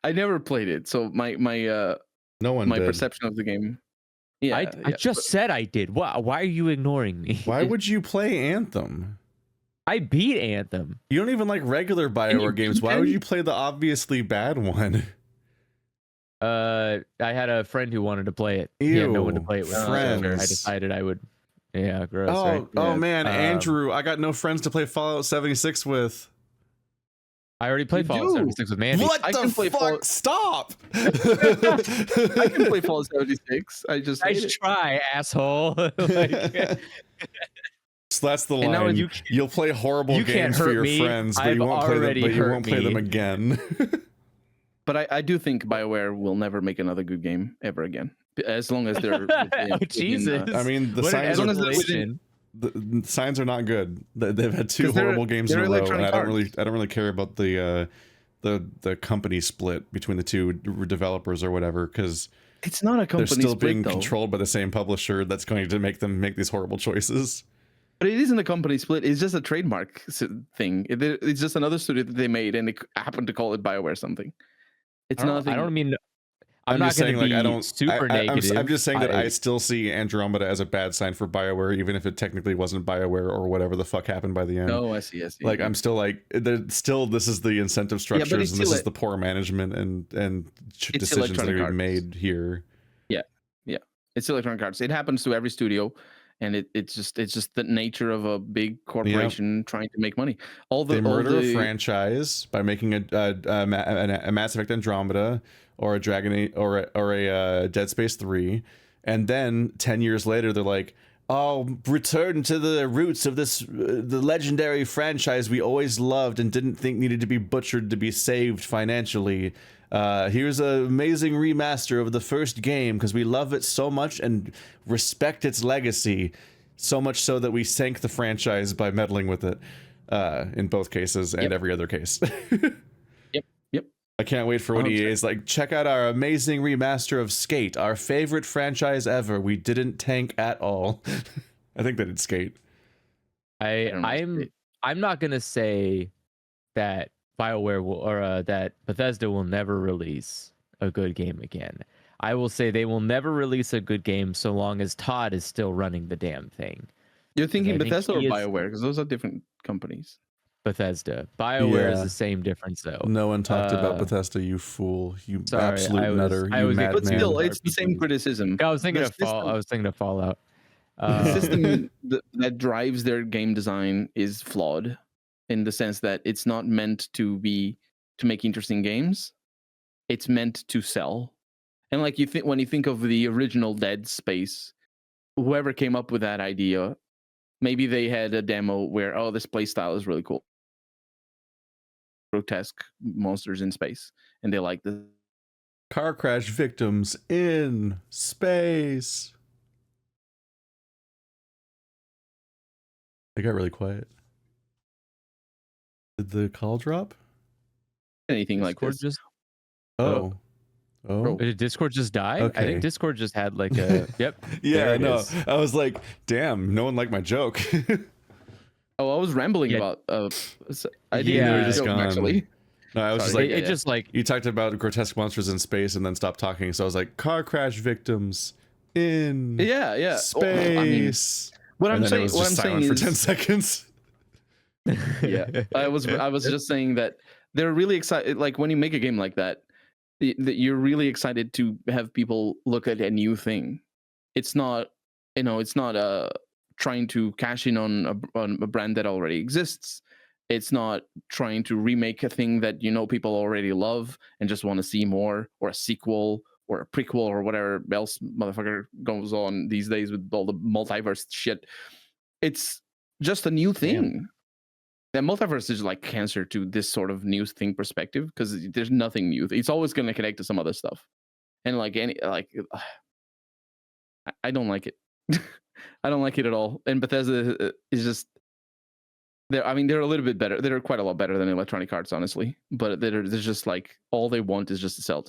Speaker 1: I never played it, so my perception of the game. Yeah,
Speaker 2: I just said I did. Why are you ignoring me?
Speaker 3: Why would you play Anthem?
Speaker 2: I beat Anthem.
Speaker 3: You don't even like regular BioWare games. Why would you play the obviously bad one?
Speaker 2: I had a friend who wanted to play it.
Speaker 3: Ew,
Speaker 2: he had no one to play it with.
Speaker 3: Friends.
Speaker 2: So I decided I would. Yeah, gross.
Speaker 3: Oh,
Speaker 2: right?
Speaker 3: oh man, Andrew, I got no friends to play Fallout 76 with.
Speaker 2: I already played Fallout 76 with Mandy.
Speaker 3: What the fuck? Stop!
Speaker 1: I can play Fallout 76. I just
Speaker 2: try, asshole.
Speaker 3: So that's the line. You'll play horrible games for your friends, but you won't play them again.
Speaker 1: But I do think BioWare will never make another good game ever again, as long as they're.
Speaker 2: Jesus!
Speaker 3: I mean, the signs are not good. They've had two horrible games in a row, and I don't really care about the company split between the two developers or whatever, because
Speaker 1: it's not a company.
Speaker 3: They're still being controlled by the same publisher that's going to make them make these horrible choices.
Speaker 1: But it isn't a company split. It's just a trademark thing. It's just another studio that they made, and they happened to call it BioWare something. It's nothing.
Speaker 2: I don't mean. I'm not going to be super negative.
Speaker 3: I'm just saying that I still see Andromeda as a bad sign for BioWare, even if it technically wasn't BioWare or whatever the fuck happened by the end.
Speaker 1: Oh, I see.
Speaker 3: Like, I'm still like, this is the incentive structures, and this is the poor management and decisions that are being made here.
Speaker 1: Yeah. It's Electronic Arts. It happens to every studio. And it's just the nature of a big corporation trying to make money.
Speaker 3: They murder a franchise by making a Mass Effect Andromeda or a Dragon Age or a Dead Space 3, and then 10 years later they're like, "Oh, return to the roots of the legendary franchise we always loved and didn't think needed to be butchered to be saved financially. Here's an amazing remaster of the first game because we love it so much and respect its legacy, so much so that we sank the franchise by meddling with it in both cases and every other case."
Speaker 1: Yep.
Speaker 3: I can't wait for when EA is like, check out our amazing remaster of Skate, our favorite franchise ever. We didn't tank at all. I think they did Skate.
Speaker 2: I'm not gonna say that BioWare will, or that Bethesda will never release a good game again. I will say they will never release a good game so long as Todd is still running the damn thing.
Speaker 1: You're thinking Bethesda or BioWare? Because those are different companies.
Speaker 2: Bethesda. BioWare is the same difference, though.
Speaker 3: No one talked about Bethesda, you fool. You absolute nutter. You madman.
Speaker 1: But still, it's the same criticism.
Speaker 2: I was thinking of Fallout.
Speaker 1: The system that drives their game design is flawed, in the sense that it's not meant to make interesting games. It's meant to sell. And like when you think of the original Dead Space, whoever came up with that idea, maybe they had a demo where, this play style is really cool. Grotesque monsters in space. And they like the
Speaker 3: car crash victims in space. They got really quiet. Did the call drop?
Speaker 1: Anything like this?
Speaker 3: Oh, Oh,
Speaker 2: Did Discord just die?
Speaker 3: Okay.
Speaker 2: I think Discord just had like a yep.
Speaker 3: yeah,
Speaker 2: there it
Speaker 3: no.
Speaker 2: is.
Speaker 3: I was like, damn, no one liked my joke.
Speaker 1: Oh, I was rambling
Speaker 2: Yeah.
Speaker 1: about. I didn't
Speaker 2: Yeah.
Speaker 1: know
Speaker 3: just
Speaker 1: joke,
Speaker 3: gone.
Speaker 1: actually.
Speaker 3: No, I was just
Speaker 1: Sorry.
Speaker 3: like,
Speaker 2: It just like
Speaker 3: you talked about grotesque monsters in space and then stopped talking. So I was like, car crash victims in
Speaker 1: Yeah.
Speaker 3: space.
Speaker 1: Oh, I mean, what
Speaker 3: and
Speaker 1: I'm
Speaker 3: then
Speaker 1: saying,
Speaker 3: it was
Speaker 1: what
Speaker 3: just
Speaker 1: I'm saying
Speaker 3: silent for 10
Speaker 1: is,
Speaker 3: seconds.
Speaker 1: yeah, I was just saying that they're really excited. Like when you make a game like that, that you're really excited to have people look at a new thing. It's not, it's not trying to cash in on a brand that already exists. It's not trying to remake a thing that people already love and just want to see more, or a sequel or a prequel or whatever else motherfucker goes on these days with all the multiverse shit. It's just a new thing. The multiverse is like cancer to this sort of new thing perspective, because there's nothing new. It's always going to connect to some other stuff, and I don't like it. I don't like it at all. And Bethesda is just they're a little bit better. They're quite a lot better than Electronic Arts, honestly. But they're just like, all they want is just to sell,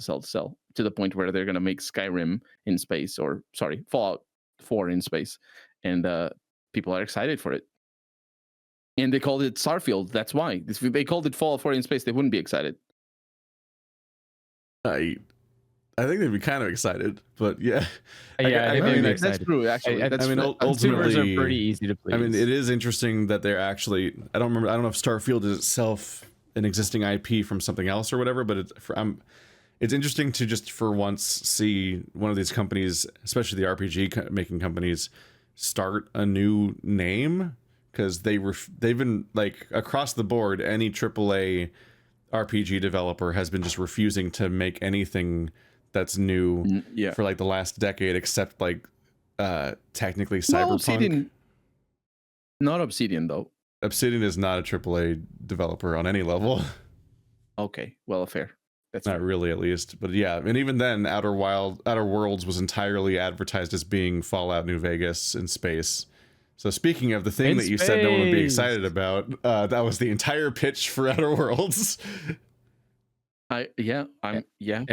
Speaker 1: to the point where they're going to make Skyrim in space, or sorry, Fallout 4 in space, and people are excited for it. And they called it Starfield. That's why. If they called it Fallout 4 in space, they wouldn't be excited.
Speaker 3: I think they'd be kind of excited, but yeah.
Speaker 2: Yeah, I think
Speaker 1: that's true. Actually, that's
Speaker 2: consumers are pretty easy to please.
Speaker 3: I mean, it is interesting that they're actually. I don't know if Starfield is itself an existing IP from something else or whatever, but it's interesting to just for once see one of these companies, especially the RPG making companies, start a new name, because they've been like across the board. Any AAA RPG developer has been just refusing to make anything that's new for like the last decade, except like technically Cyberpunk.
Speaker 1: Obsidian. Not Obsidian though.
Speaker 3: Obsidian is not a AAA developer on any level.
Speaker 1: Okay, well, fair. That's
Speaker 3: not
Speaker 1: fair.
Speaker 3: really, at least. But yeah, and even then, Outer Worlds was entirely advertised as being Fallout New Vegas in space. So speaking of the thing that you said no one would be excited about, that was the entire pitch for Outer Worlds.
Speaker 2: And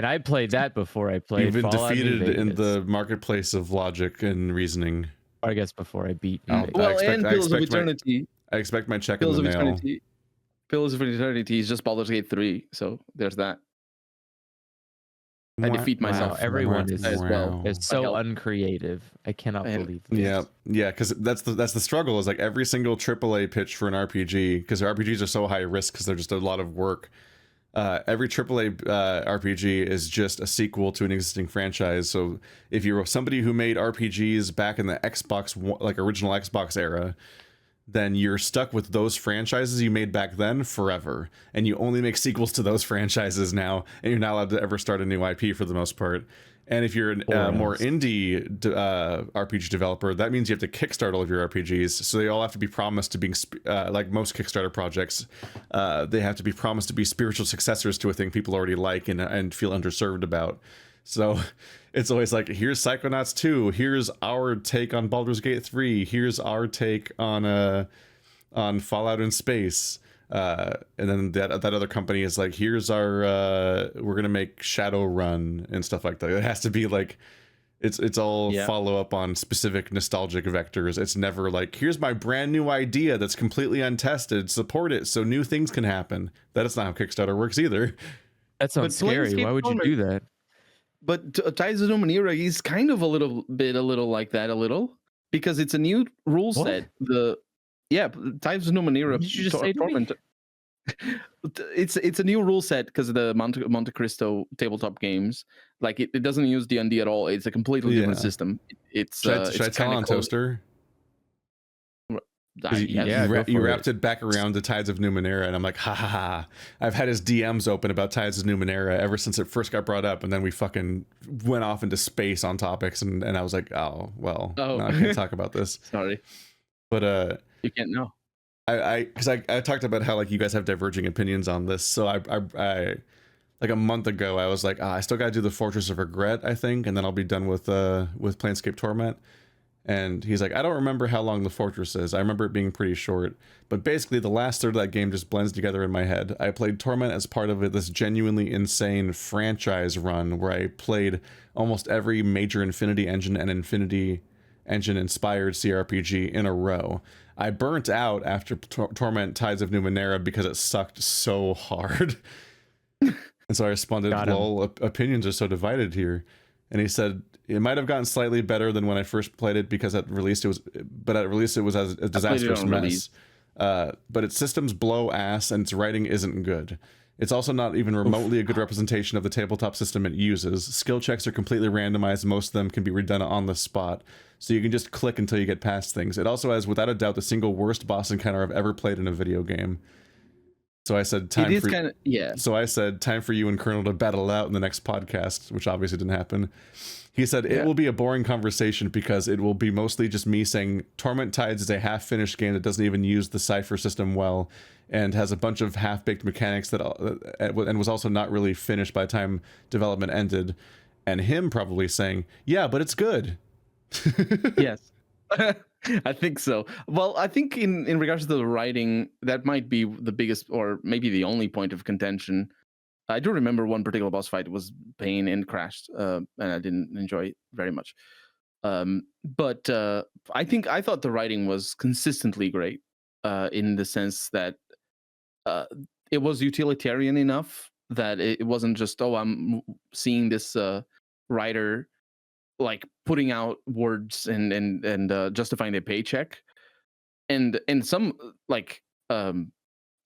Speaker 2: I played that before I played.
Speaker 3: You've been
Speaker 2: Fallout
Speaker 3: defeated
Speaker 2: New
Speaker 3: in
Speaker 2: Vegas.
Speaker 3: the marketplace of logic and reasoning.
Speaker 2: Or I guess before I beat.
Speaker 1: And Pillars of Eternity.
Speaker 3: I expect my check in the mail.
Speaker 1: Pillars of Eternity is just Baldur's Gate 3, so there's that. I defeat myself.
Speaker 2: Everyone is
Speaker 1: as well.
Speaker 2: It's so uncreative. I cannot believe this.
Speaker 3: Yeah, because that's the struggle. Is like every single AAA pitch for an RPG, because RPGs are so high risk because they're just a lot of work. Every AAA RPG is just a sequel to an existing franchise. So if you're somebody who made RPGs back in the Xbox, like original Xbox era, then you're stuck with those franchises you made back then forever, and you only make sequels to those franchises now, and you're not allowed to ever start a new IP for the most part. And if you're a more indie RPG developer, that means you have to kickstart all of your RPGs. So they all have to be promised to be like most Kickstarter projects. They have to be promised to be spiritual successors to a thing people already like and feel underserved about. So it's always like, here's Psychonauts 2, here's our take on Baldur's Gate 3, here's our take on Fallout in space. And then that other company is like, here's our we're gonna make Shadowrun and stuff like that. It has to be like it's all follow up on specific nostalgic vectors. It's never like, here's my brand new idea that's completely untested, support it so new things can happen. That is not how Kickstarter works either.
Speaker 2: That sounds scary. Why would you do that?
Speaker 1: But Tides of Numenera is kind of a little like that, because it's a new rule set. Tides of Numenera.
Speaker 2: Did you just say to me?
Speaker 1: It's a new rule set because of the Monte Cristo tabletop games. Like it doesn't use D&D at all. It's a completely different system. Should
Speaker 3: I tell on Toaster? You wrapped it back around the Tides of Numenera, and I'm like, ha ha ha. I've had his DMs open about Tides of Numenera ever since it first got brought up, and then we fucking went off into space on topics, and I was like, no, I can't talk about this.
Speaker 1: Sorry.
Speaker 3: But
Speaker 1: you can't know.
Speaker 3: I talked about how like you guys have diverging opinions on this, so I like a month ago I was like, I still gotta do the Fortress of Regret, I think, and then I'll be done with Planescape Torment. And he's like, I don't remember how long the fortress is. I remember it being pretty short. But basically, the last third of that game just blends together in my head. I played Torment as part of this genuinely insane franchise run where I played almost every major Infinity Engine and Infinity Engine-inspired CRPG in a row. I burnt out after Torment Tides of Numenera because it sucked so hard. And so I responded, lol, opinions are so divided here. And he said, it might have gotten slightly better than when I first played it because at release it was a disastrous mess. But its systems blow ass and its writing isn't good. It's also not even remotely a good representation of the tabletop system it uses. Skill checks are completely randomized. Most of them can be redone on the spot. So you can just click until you get past things. It also has, without a doubt, the single worst boss encounter I've ever played in a video game. So I said, time for you and Colonel to battle it out in the next podcast, which obviously didn't happen. He said, it will be a boring conversation because it will be mostly just me saying Torment Tides is a half-finished game that doesn't even use the Cypher system well and has a bunch of half-baked mechanics that and was also not really finished by the time development ended. And him probably saying, yeah, but it's good.
Speaker 1: Yes. I think so. Well, I think in regards to the writing, that might be the biggest or maybe the only point of contention. I do remember one particular boss fight was pain and crashed, and I didn't enjoy it very much. But I thought the writing was consistently great, in the sense that it was utilitarian enough that it wasn't just, oh, I'm seeing this writer like putting out words and justifying their paycheck, and some like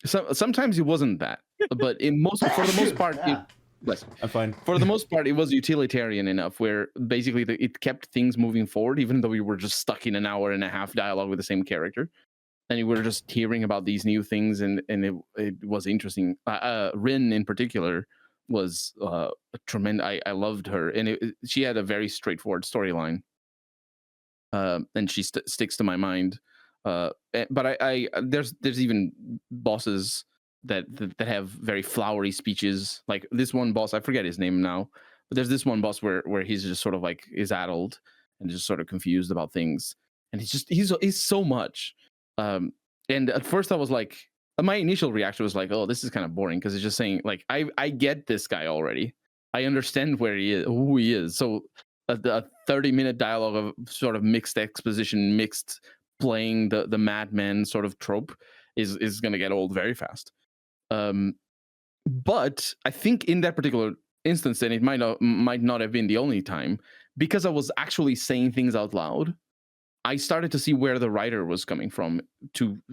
Speaker 1: sometimes it wasn't that, but for the most part,
Speaker 3: I'm fine.
Speaker 1: For the most part, it was utilitarian enough where basically it kept things moving forward, even though we were just stuck in an hour and a half dialogue with the same character, and we were just hearing about these new things, and it was interesting. Rin in particular was a tremendous. I loved her, and she had a very straightforward storyline, and she sticks to my mind. But there's even bosses that have very flowery speeches. Like this one boss, I forget his name now, but there's this one boss where he's just sort of like is addled and just sort of confused about things, and he's so much. And at first I was like, my initial reaction was like, oh, this is kind of boring because it's just saying like I get this guy already. I understand who he is. So a 30-minute dialogue of sort of mixed exposition, mixed playing the madman sort of trope is going to get old very fast. But I think in that particular instance, and it might not have been the only time, because I was actually saying things out loud, I started to see where the writer was coming from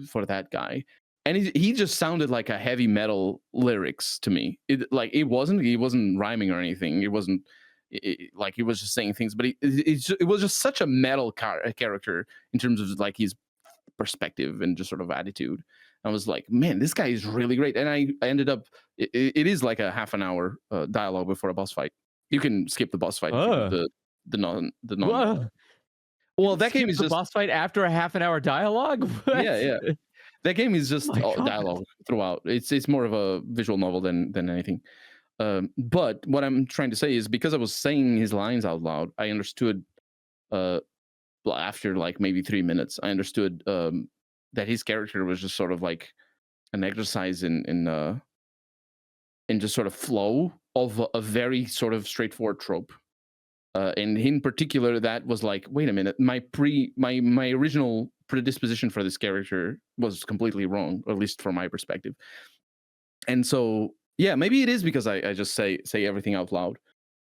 Speaker 1: for that guy. And he just sounded like a heavy metal lyrics to me. He wasn't rhyming or anything. It wasn't like he was just saying things, but it was just such a metal character in terms of like his perspective and just sort of attitude. I was like, man, this guy is really great. And I ended up, it is like a half an hour dialogue before a boss fight. You can skip the boss fight. The non. Well, that game is
Speaker 2: the
Speaker 1: just
Speaker 2: boss fight after a half an hour dialogue. What?
Speaker 1: Yeah. That game is just dialogue throughout. It's more of a visual novel than anything. But what I'm trying to say is because I was saying his lines out loud, I understood. After like maybe 3 minutes, I understood that his character was just sort of like an exercise in just sort of flow of a very sort of straightforward trope. And in particular, that was like, wait a minute, my original predisposition for this character was completely wrong, or at least from my perspective. And so, yeah, maybe it is because I just say everything out loud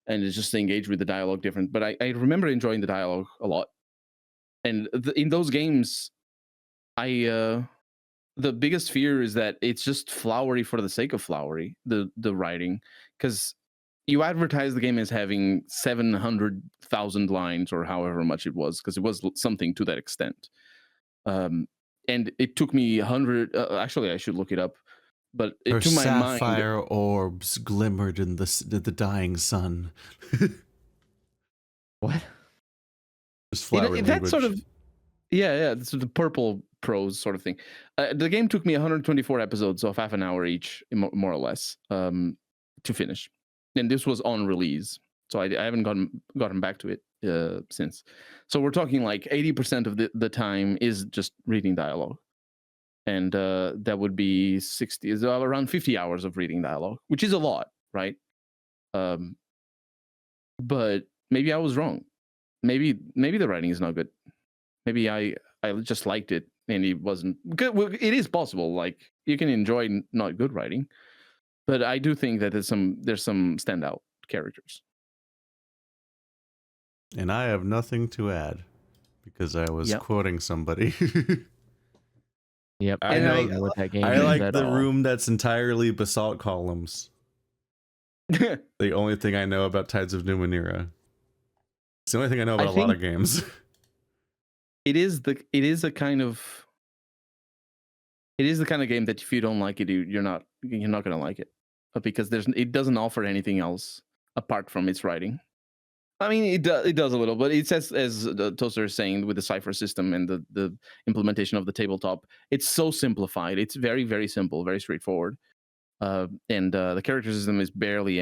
Speaker 1: and it's just engage with the dialogue different. But I remember enjoying the dialogue a lot. And in those games, the biggest fear is that it's just flowery for the sake of flowery, the writing, because you advertise the game as having 700,000 lines or however much it was, because it was something to that extent. And it took me 100. Actually, I should look it up. But to my mind,
Speaker 4: sapphire orbs glimmered in the dying sun.
Speaker 2: What?
Speaker 4: Just flowery language.
Speaker 1: That sort of, yeah, it's the purple prose sort of thing. The game took me 124 episodes of half an hour each, more or less, to finish. And this was on release, so I haven't gotten back to it. since. So we're talking like 80% of the time is just reading dialogue. And that would be 60, is around 50 hours of reading dialogue, which is a lot, right? But maybe I was wrong. Maybe the writing is not good. Maybe I just liked it and it wasn't good. Well, it is possible. Like you can enjoy not good writing, but I do think that there's some standout characters.
Speaker 4: And I have nothing to add because I was quoting somebody.
Speaker 2: Yep,
Speaker 4: I know
Speaker 2: what that game
Speaker 4: I
Speaker 2: is
Speaker 4: like
Speaker 2: at
Speaker 4: the
Speaker 2: all.
Speaker 4: room that's entirely basalt columns. The only thing I know about Tides of Numenera. It's the only thing I know about a lot of games.
Speaker 1: It is the kind of game that if you don't like it, you're not gonna like it, because it doesn't offer anything else apart from its writing. I mean, it does a little, but it says, as the Toaster is saying, with the cipher system and the implementation of the tabletop, it's so simplified. It's very, very simple, very straightforward. And the character system is barely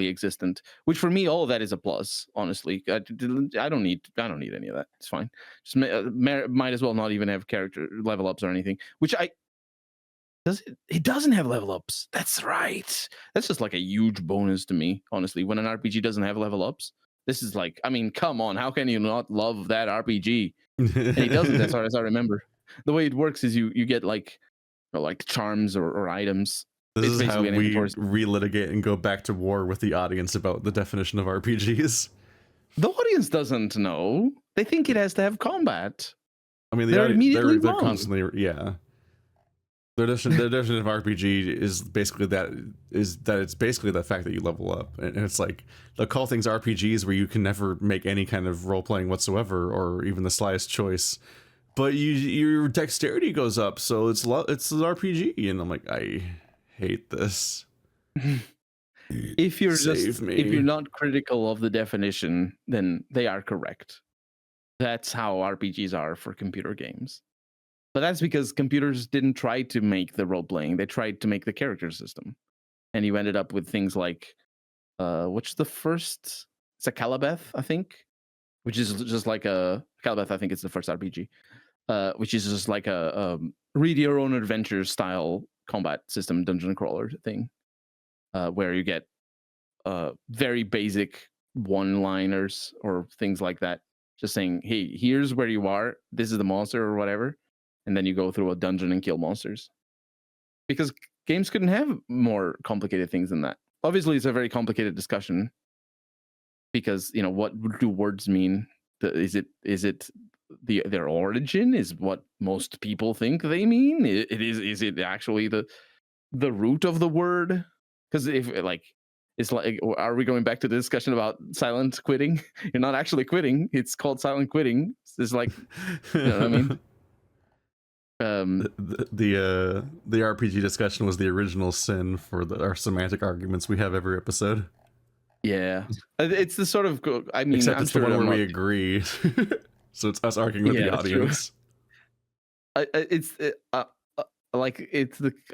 Speaker 1: existent, which for me, all of that is a plus. Honestly, I don't need any of that. It's fine. Just might as well not even have character level ups or anything. Which it doesn't have level ups. That's right. That's just like a huge bonus to me, honestly. When an RPG doesn't have level ups, this is like, I mean, come on, how can you not love that RPG? And it doesn't, as far as I remember. The way it works is you get like charms or items.
Speaker 4: This is how we relitigate and go back to war with the audience about the definition of RPGs.
Speaker 1: The audience doesn't know. They think it has to have combat.
Speaker 4: I mean, they're constantly, yeah. Their definition of RPG is basically it's basically the fact that you level up, and it's like they'll call things RPGs where you can never make any kind of role playing whatsoever or even the slightest choice, but your dexterity goes up, so it's an RPG, and I'm like, I hate this.
Speaker 1: If you're not critical of the definition, then they are correct. That's how RPGs are for computer games. But that's because computers didn't try to make the role playing; they tried to make the character system, and you ended up with things like, what's the first? It's a Calabeth, I think, which is just like a Calabeth. I think it's the first RPG, which is just like a read your own adventure style combat system, dungeon crawler thing, where you get very basic one-liners or things like that, just saying, "Hey, here's where you are. This is the monster or whatever." And then you go through a dungeon and kill monsters. Because games couldn't have more complicated things than that. Obviously, it's a very complicated discussion. Because, what do words mean? Is it their origin? Is what most people think they mean? Is it actually the root of the word? Because it's like, are we going back to the discussion about silent quitting? You're not actually quitting. It's called silent quitting. It's like, you know what I mean?
Speaker 4: The RPG discussion was the original sin for our semantic arguments we have every episode.
Speaker 1: Yeah, it's the sort of, I mean,
Speaker 4: except it's the one where we agree. So it's us arguing with the audience.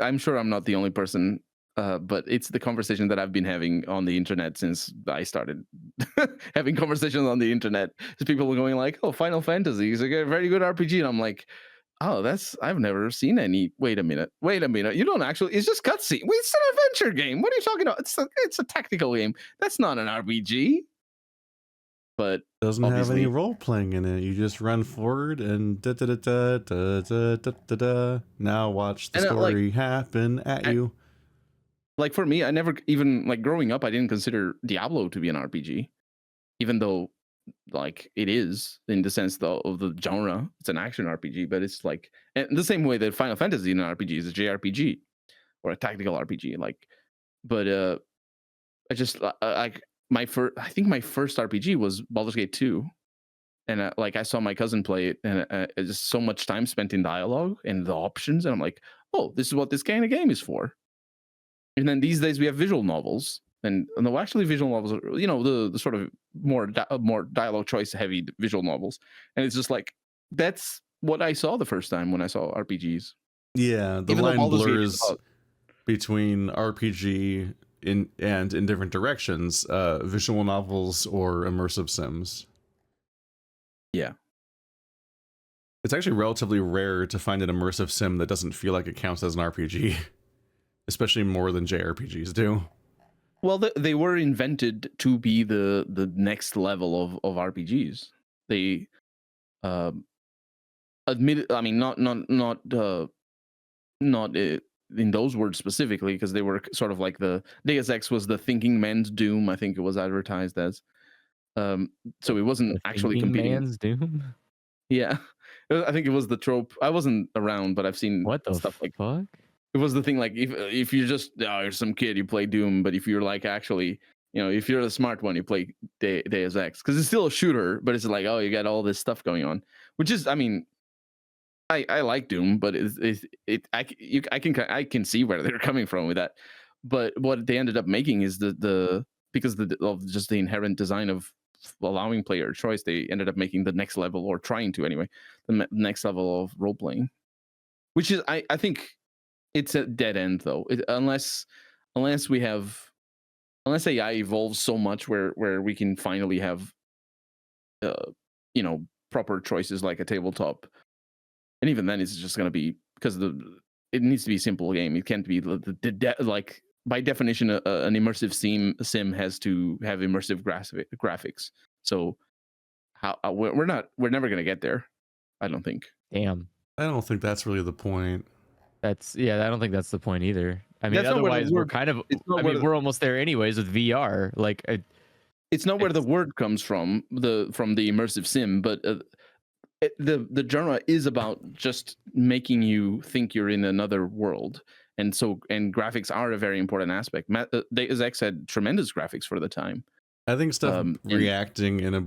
Speaker 4: I'm sure I'm not the only person, but it's the conversation that I've been having on the internet since I started having conversations on the internet. People are going like, "Oh, Final Fantasy is a very good RPG," and I'm like, "Oh, I've never seen any." Wait a minute. You don't actually. It's just cutscene. It's an adventure game. What are you talking about? It's a tactical game. That's not an RPG. But doesn't have any role playing in it. You just run forward and da da da da da da da da da. Now watch the story happen at you.
Speaker 1: Like for me, I never even growing up, I didn't consider Diablo to be an RPG, even though like it is in the sense of the genre. It's an action RPG, but it's like, and the same way that Final Fantasy in an RPG is a JRPG or a tactical RPG. But I just I think my first RPG was Baldur's Gate 2, and I saw my cousin play it, and just so much time spent in dialogue and the options, and I'm like, oh, this is what this kind of game is for. And then these days we have visual novels. And no, actually, visual novels are, the sort of more dialogue choice heavy visual novels, and it's just like that's what I saw the first time when I saw RPGs.
Speaker 4: Yeah, the line blurs between RPG
Speaker 3: in different directions, visual novels or immersive sims.
Speaker 1: Yeah.
Speaker 3: It's actually relatively rare to find an immersive sim that doesn't feel like it counts as an RPG, especially more than JRPGs do.
Speaker 1: Well, they were invented to be the next level of RPGs. They admit, I mean, not in those words specifically, because they were sort of like the Deus Ex was the thinking man's Doom. I think it was advertised as. So it wasn't
Speaker 2: The
Speaker 1: actually
Speaker 2: thinking
Speaker 1: competing.
Speaker 2: man's Doom.
Speaker 1: Yeah, I think it was the trope. I wasn't around, but I've seen
Speaker 2: What the
Speaker 1: stuff like
Speaker 2: fuck?
Speaker 1: it was the thing. Like if you're just you're some kid, you play Doom, but if you're like actually, if you're the smart one, you play Deus Ex, because it's still a shooter, but it's like, oh, you got all this stuff going on, which is, I mean, I like Doom, but I can see where they're coming from with that. But what they ended up making is because of just the inherent design of allowing player choice, they ended up making the next level, or trying to anyway, the next level of role playing, which is I think it's a dead end though, unless AI evolves so much where we can finally have proper choices like a tabletop. And even then, it's just going to be, because it needs to be a simple game. It can't be like, by definition, an immersive sim has to have immersive graphics. So we're never going to get there, I don't think.
Speaker 2: Damn.
Speaker 3: I don't think that's really the point.
Speaker 2: I don't think that's the point either. I mean, otherwise we're kind of, we're almost there anyways with VR. Like,
Speaker 1: it's not where the word comes from the immersive sim, but the genre is about just making you think you're in another world, and graphics are a very important aspect. Deus Ex had tremendous graphics for the time.
Speaker 3: I think stuff reacting in a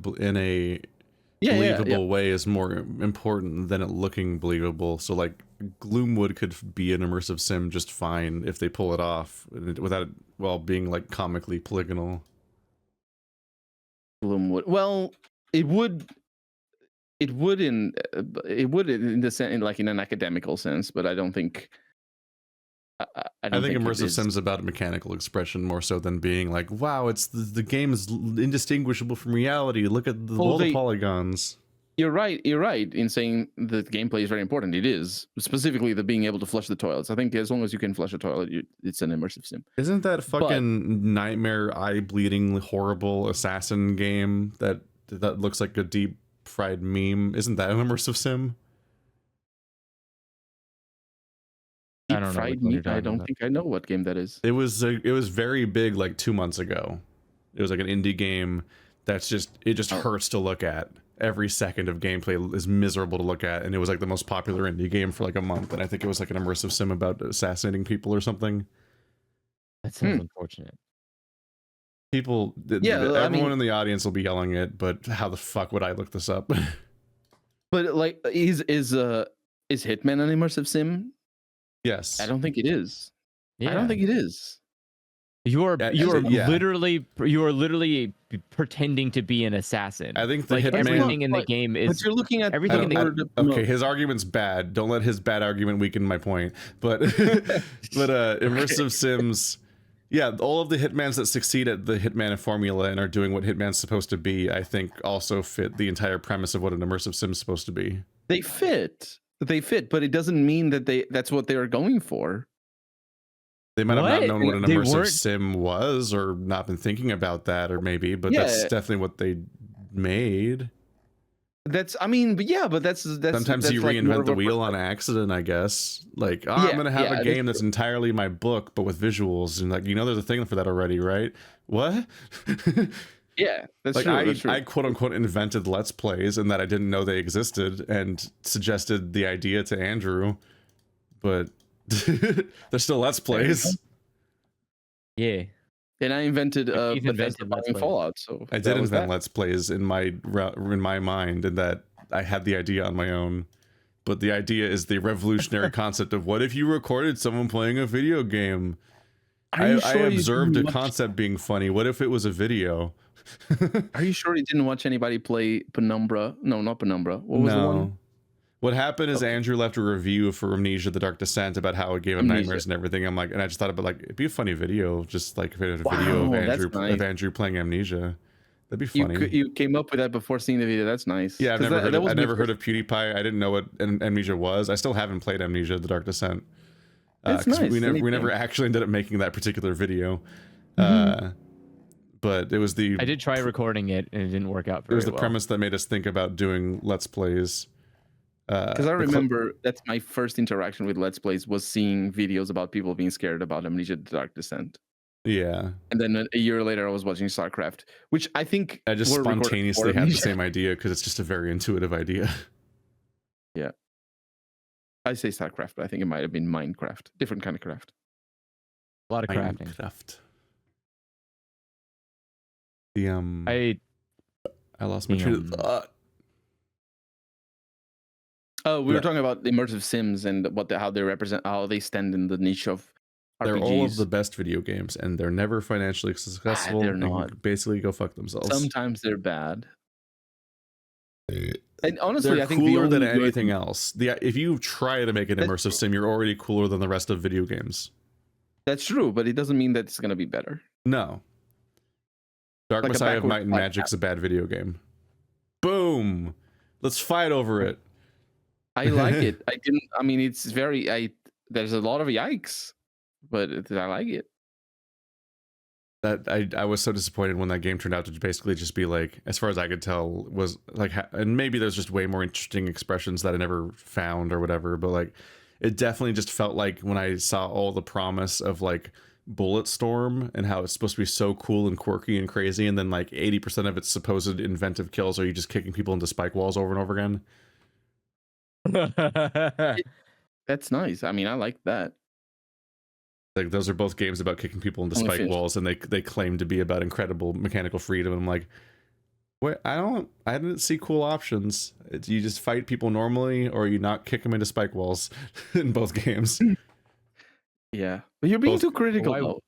Speaker 3: believable way is more important than it looking believable. So like Gloomwood could be an immersive sim just fine if they pull it off without it being like comically polygonal.
Speaker 1: Gloomwood, well, it would in the sense, like in an academical sense, but I don't think.
Speaker 3: I think immersive sims about mechanical expression more so than being like, wow, it's the game is indistinguishable from reality. Look at all the polygons.
Speaker 1: You're right in saying the gameplay is very important. It is, specifically the being able to flush the toilets. I think as long as you can flush a toilet, it's an immersive sim.
Speaker 3: Isn't that fucking nightmare, eye bleeding, horrible assassin game that looks like a deep fried meme? Isn't that an immersive sim?
Speaker 1: I don't know. I don't think I know what game that is.
Speaker 3: It was very big like 2 months ago. It was like an indie game that's just hurts to look at. Every second of gameplay is miserable to look at, and it was like the most popular indie game for like a month. And I think it was like an immersive sim about assassinating people or something.
Speaker 2: That sounds unfortunate.
Speaker 3: People, everyone in the audience will be yelling it, but how the fuck would I look this up?
Speaker 1: But like, is Hitman an immersive sim?
Speaker 3: Yes.
Speaker 1: I don't think it is.
Speaker 2: Yeah.
Speaker 1: I don't think it is.
Speaker 2: You are literally pretending to be an assassin.
Speaker 3: I think the
Speaker 2: like
Speaker 3: Hitman,
Speaker 2: everything in the game is.
Speaker 1: But you're looking at
Speaker 2: everything in the
Speaker 3: okay, his argument's bad. Don't let his bad argument weaken my point. But immersive sims, yeah, all of the Hitmans that succeed at the Hitman formula and are doing what Hitman's supposed to be, I think also fit the entire premise of what an immersive sim's supposed to be.
Speaker 1: They fit, but it doesn't mean that that's what they are going for.
Speaker 3: They might have not known what an immersive sim was, or not been thinking about that, or maybe, but that's definitely what they made.
Speaker 1: But that's
Speaker 3: sometimes you reinvent the wheel on accident, I guess. Like, I'm gonna have a game that's entirely my book, but with visuals, and like, there's a thing for that already, right? What?
Speaker 1: Yeah, that's
Speaker 3: like
Speaker 1: true. That's true.
Speaker 3: I quote unquote invented Let's Plays, and that I didn't know they existed, and suggested the idea to Andrew, but they're still Let's Plays.
Speaker 2: Yeah.
Speaker 1: And I invented Fallout. So
Speaker 3: I did invent Let's Plays in my mind, and that I had the idea on my own. But the idea is the revolutionary concept of what if you recorded someone playing a video game? I observed a concept being funny. What if it was a video?
Speaker 1: Are you sure you didn't watch anybody play Penumbra? No, not Penumbra. What was the one?
Speaker 3: What happened is Andrew left a review for Amnesia: The Dark Descent about how it gave him nightmares and everything. I'm like, and I just thought about like it'd be a funny video, just like if it had a video of Andrew playing Amnesia. That'd be funny.
Speaker 4: You came up with that before seeing the video. That's nice.
Speaker 3: Yeah, I've never heard of PewDiePie. I didn't know what Amnesia was. I still haven't played Amnesia: The Dark Descent.
Speaker 4: It's nice.
Speaker 3: We never actually ended up making that particular video. But it was
Speaker 2: I did try recording it and it didn't work out very well.
Speaker 3: It was the premise that made us think about doing Let's Plays.
Speaker 4: Because I remember that's my first interaction with Let's Plays was seeing videos about people being scared about Amnesia: The Dark Descent.
Speaker 3: Yeah.
Speaker 4: And then a year later, I was watching StarCraft, which I think
Speaker 3: I just spontaneously had the same idea because it's just a very intuitive idea.
Speaker 4: Yeah. I say StarCraft, but I think it might have been Minecraft. Different kind of craft.
Speaker 2: A lot of crafting.
Speaker 3: I lost my train of thought.
Speaker 4: Oh, we were talking about immersive sims and how they represent, how they stand in the niche of RPGs.
Speaker 3: They're all of the best video games, and they're never financially successful.
Speaker 4: They're not.
Speaker 3: Basically, go fuck themselves.
Speaker 4: Sometimes they're bad. And honestly,
Speaker 3: they're
Speaker 4: I think
Speaker 3: cooler than anything else. If you try to make an immersive sim, you're already cooler than the rest of video games.
Speaker 4: That's true, but it doesn't mean that it's going to be better.
Speaker 3: No. Dark Messiah of Might and Magic's a bad video game. Boom. Let's fight over it.
Speaker 4: I like it. It's very, there's a lot of yikes, but I like it.
Speaker 3: That I was so disappointed when that game turned out to basically just be like, as far as I could tell, was like, and maybe there's just way more interesting expressions that I never found or whatever, but like, it definitely just felt like when I saw all the promise of like Bulletstorm and how it's supposed to be so cool and quirky and crazy, and then like 80% of its supposed inventive kills are you just kicking people into spike walls over and over again.
Speaker 4: That's nice. I mean, I like that.
Speaker 3: Like those are both games about kicking people into spike walls, and they claim to be about incredible mechanical freedom. And I'm like, wait, I didn't see cool options. You just fight people normally, or you not kick them into spike walls in both games.
Speaker 4: Yeah, but you're being too critical. Though.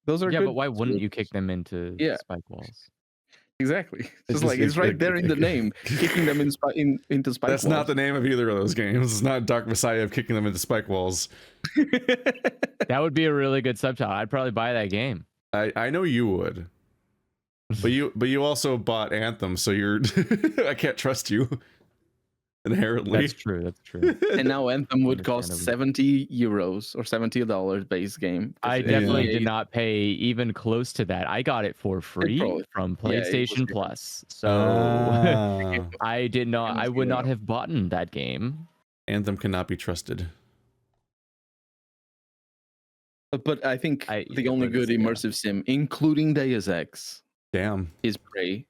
Speaker 4: Those are good.
Speaker 2: But why wouldn't you kick them into spike walls?
Speaker 4: Exactly. It's right there in the name, kicking them into spike walls.
Speaker 3: That's not the name of either of those games. It's not Dark Messiah of kicking them into spike walls.
Speaker 2: That would be a really good subtitle. I'd probably buy that game.
Speaker 3: I know you would. But you also bought Anthem, so you're I can't trust you inherently.
Speaker 2: That's true.
Speaker 4: And now Anthem would cost €70 or $70 base game.
Speaker 2: I definitely did not pay even close to that. I got it for free from PlayStation Plus. So I would not have bought that game.
Speaker 3: Anthem cannot be trusted.
Speaker 4: But I think the only good immersive sim, including Deus Ex, is Prey.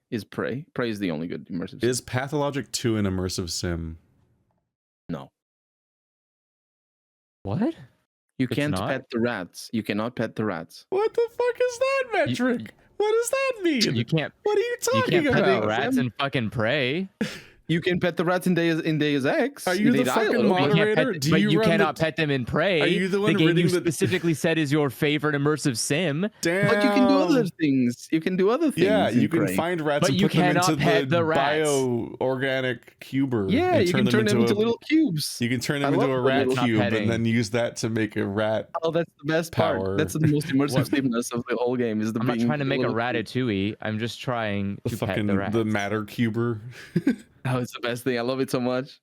Speaker 4: Prey is the only good immersive sim.
Speaker 3: Is Pathologic 2 an immersive sim?
Speaker 4: No.
Speaker 2: What?
Speaker 4: You can't pet the rats. You cannot pet the rats.
Speaker 3: What the fuck is that metric? What does that mean?
Speaker 2: You can't.
Speaker 3: What are you talking about?
Speaker 2: You can't pet the rats and fucking Prey.
Speaker 4: You can pet the rats in Deus Ex.
Speaker 3: Are you the fucking moderator?
Speaker 2: But you cannot pet them in Prey.
Speaker 3: Are you the one
Speaker 2: game you specifically said is your favorite immersive sim?
Speaker 3: Damn.
Speaker 4: But you can do other things.
Speaker 3: Yeah, you can find rats and put them into the bio-organic cuber.
Speaker 4: Yeah, you can turn them into little cubes.
Speaker 3: You can turn them into a rat cube and then use that to make a rat.
Speaker 4: Oh, that's the best part. That's the most immersive simness of the whole game. I'm
Speaker 2: not trying to make a ratatouille. I'm just trying to pet the rats.
Speaker 3: The matter cuber.
Speaker 4: Oh, it's the best thing. I love it so much.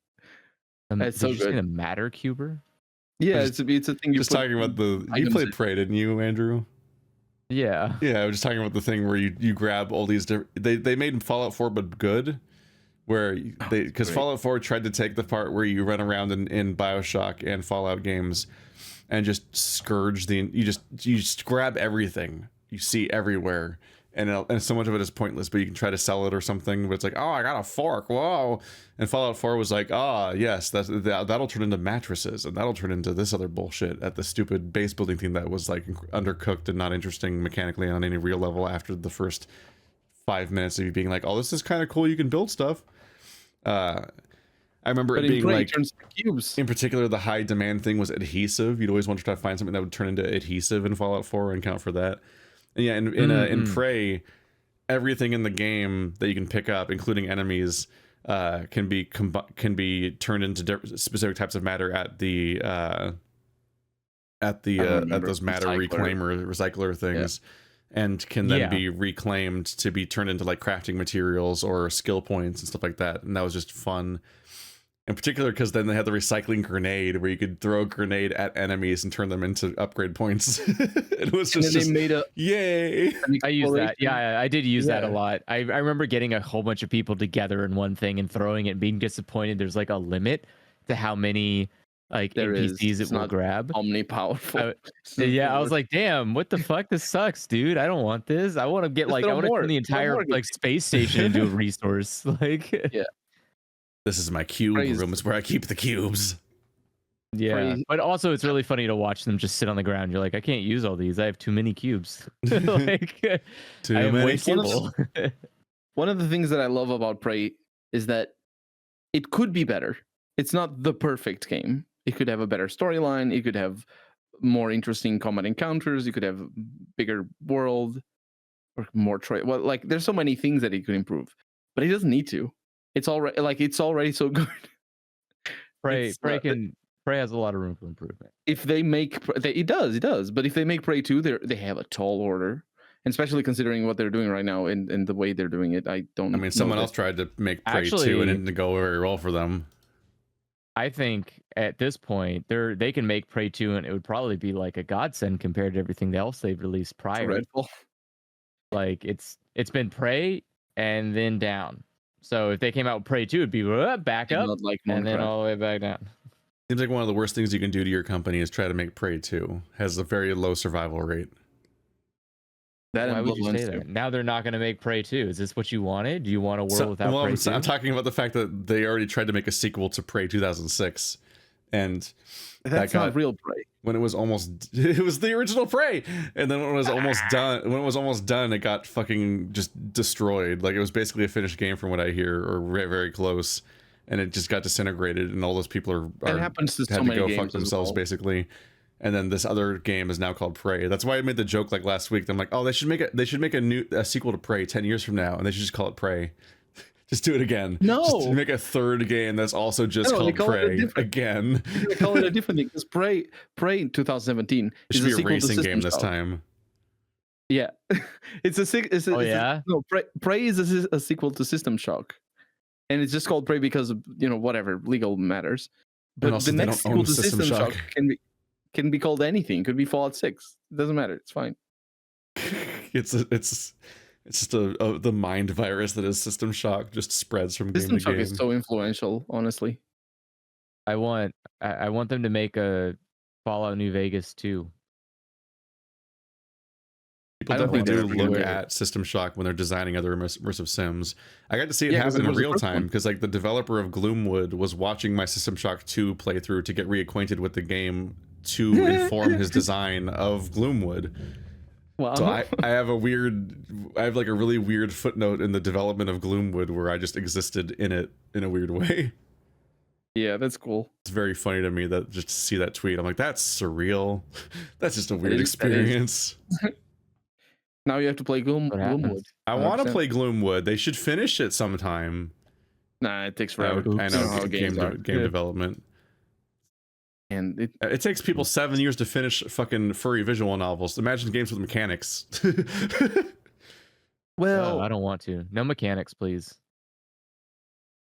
Speaker 4: It's so good.
Speaker 2: A matter cuber?
Speaker 4: Yeah, it's a thing.
Speaker 3: Just talking about you played Prey, didn't you, Andrew?
Speaker 2: Yeah.
Speaker 3: Yeah, I was just talking about the thing where you grab all these different. They made Fallout 4 but good, where because Fallout 4 tried to take the part where you run around in BioShock and Fallout games, and just scourge you just grab everything you see everywhere. And so much of it is pointless, but you can try to sell it or something. But it's like, oh, I got a fork, whoa! And Fallout 4 was like, yes, that'll turn into mattresses, and that'll turn into this other bullshit at the stupid base building thing that was like undercooked and not interesting mechanically on any real level after the first 5 minutes of you being like, oh, this is kind of cool, you can build stuff. I remember it being like,
Speaker 4: cubes.
Speaker 3: In particular, the high demand thing was adhesive. You'd always want to try to find something that would turn into adhesive in Fallout 4 and count for that. And yeah, in Prey, everything in the game that you can pick up, including enemies, can be turned into specific types of matter at those matter reclaimer recycler things, and can then be reclaimed to be turned into like crafting materials or skill points and stuff like that. And that was just fun. In particular, because then they had the recycling grenade where you could throw a grenade at enemies and turn them into upgrade points. It was just,
Speaker 1: they made a
Speaker 3: yay.
Speaker 2: I used that. Yeah, I did use that a lot. I remember getting a whole bunch of people together in one thing and throwing it and being disappointed. There's like a limit to how many like NPCs it will grab.
Speaker 1: Omni-powerful.
Speaker 2: I was like, damn, what the fuck? This sucks, dude. I don't want this. I want to get like, I want to turn the entire like space station into a resource. Like,
Speaker 3: This is my cube room. It's where I keep the cubes.
Speaker 2: Yeah, but also it's really funny to watch them just sit on the ground. You're like, I can't use all these. I have too many cubes. Like,
Speaker 3: too many
Speaker 2: cubes.
Speaker 1: One of the things that I love about Prey is that it could be better. It's not the perfect game. It could have a better storyline. It could have more interesting combat encounters. You could have bigger world or more well, like there's so many things that it could improve, but it doesn't need to. It's already it's already so good.
Speaker 2: Prey has a lot of room for improvement.
Speaker 1: If they make it does. But if they make Prey 2, they have a tall order, and especially considering what they're doing right now and the way they're doing it, I mean,
Speaker 3: someone else tried to make Prey 2 and it didn't go very well for them.
Speaker 2: I think at this point they can make Prey 2 and it would probably be like a godsend compared to everything else they've released prior.
Speaker 1: Dreadful.
Speaker 2: Like it's been Prey and then down. So if they came out with Prey 2, it'd be back up and then all the way back down.
Speaker 3: Seems like one of the worst things you can do to your company is try to make Prey 2. Has a very low survival rate.
Speaker 2: Why would you say that? Now they're not going to make Prey 2. Is this what you wanted? Do you want a world without Prey 2?
Speaker 3: I'm talking about the fact that they already tried to make a sequel to Prey 2006. And
Speaker 1: that's not real Prey.
Speaker 3: When it was it was the original Prey, and then when it was almost done, it got fucking just destroyed. Like it was basically a finished game from what I hear, or very close, and it just got disintegrated, and all those people
Speaker 1: that happens to so many games
Speaker 3: fuck themselves basically. And then this other game is now called Prey. That's why I made the joke like last week. I'm like, oh, they should make a sequel to Prey 10 years from now, and they should just call it Prey. Just do it again.
Speaker 1: No,
Speaker 3: just make a third game that's also just called Prey again.
Speaker 1: They call it a different thing because Prey in 2017
Speaker 3: it should be a racing game this time.
Speaker 1: Yeah, Prey is a sequel to System Shock, and it's just called Prey because of whatever legal matters. But the next sequel to System Shock can be called anything. It could be Fallout 6. It doesn't matter. It's fine.
Speaker 3: It's just the mind virus that is System Shock, just spreads from game to game.
Speaker 1: System Shock is so influential, honestly.
Speaker 2: I want them to make a Fallout New Vegas 2.
Speaker 3: People definitely do look at System Shock when they're designing other immersive sims. I got to see it happen in real time because like the developer of Gloomwood was watching my System Shock 2 playthrough to get reacquainted with the game to inform his design of Gloomwood. Wow. So I have a really weird footnote in the development of Gloomwood where I just existed in it in a weird way.
Speaker 1: Yeah, that's cool.
Speaker 3: It's very funny to me that just to see that tweet, I'm like, that's surreal. That's just a weird experience.
Speaker 1: Now you have to play Gloomwood.
Speaker 3: I want to play Gloomwood. They should finish it sometime.
Speaker 1: Nah, it takes forever.
Speaker 3: I know game development.
Speaker 1: And
Speaker 3: it takes people 7 years to finish fucking furry visual novels. Imagine games with mechanics.
Speaker 1: Well,
Speaker 2: I don't want to. No mechanics, please.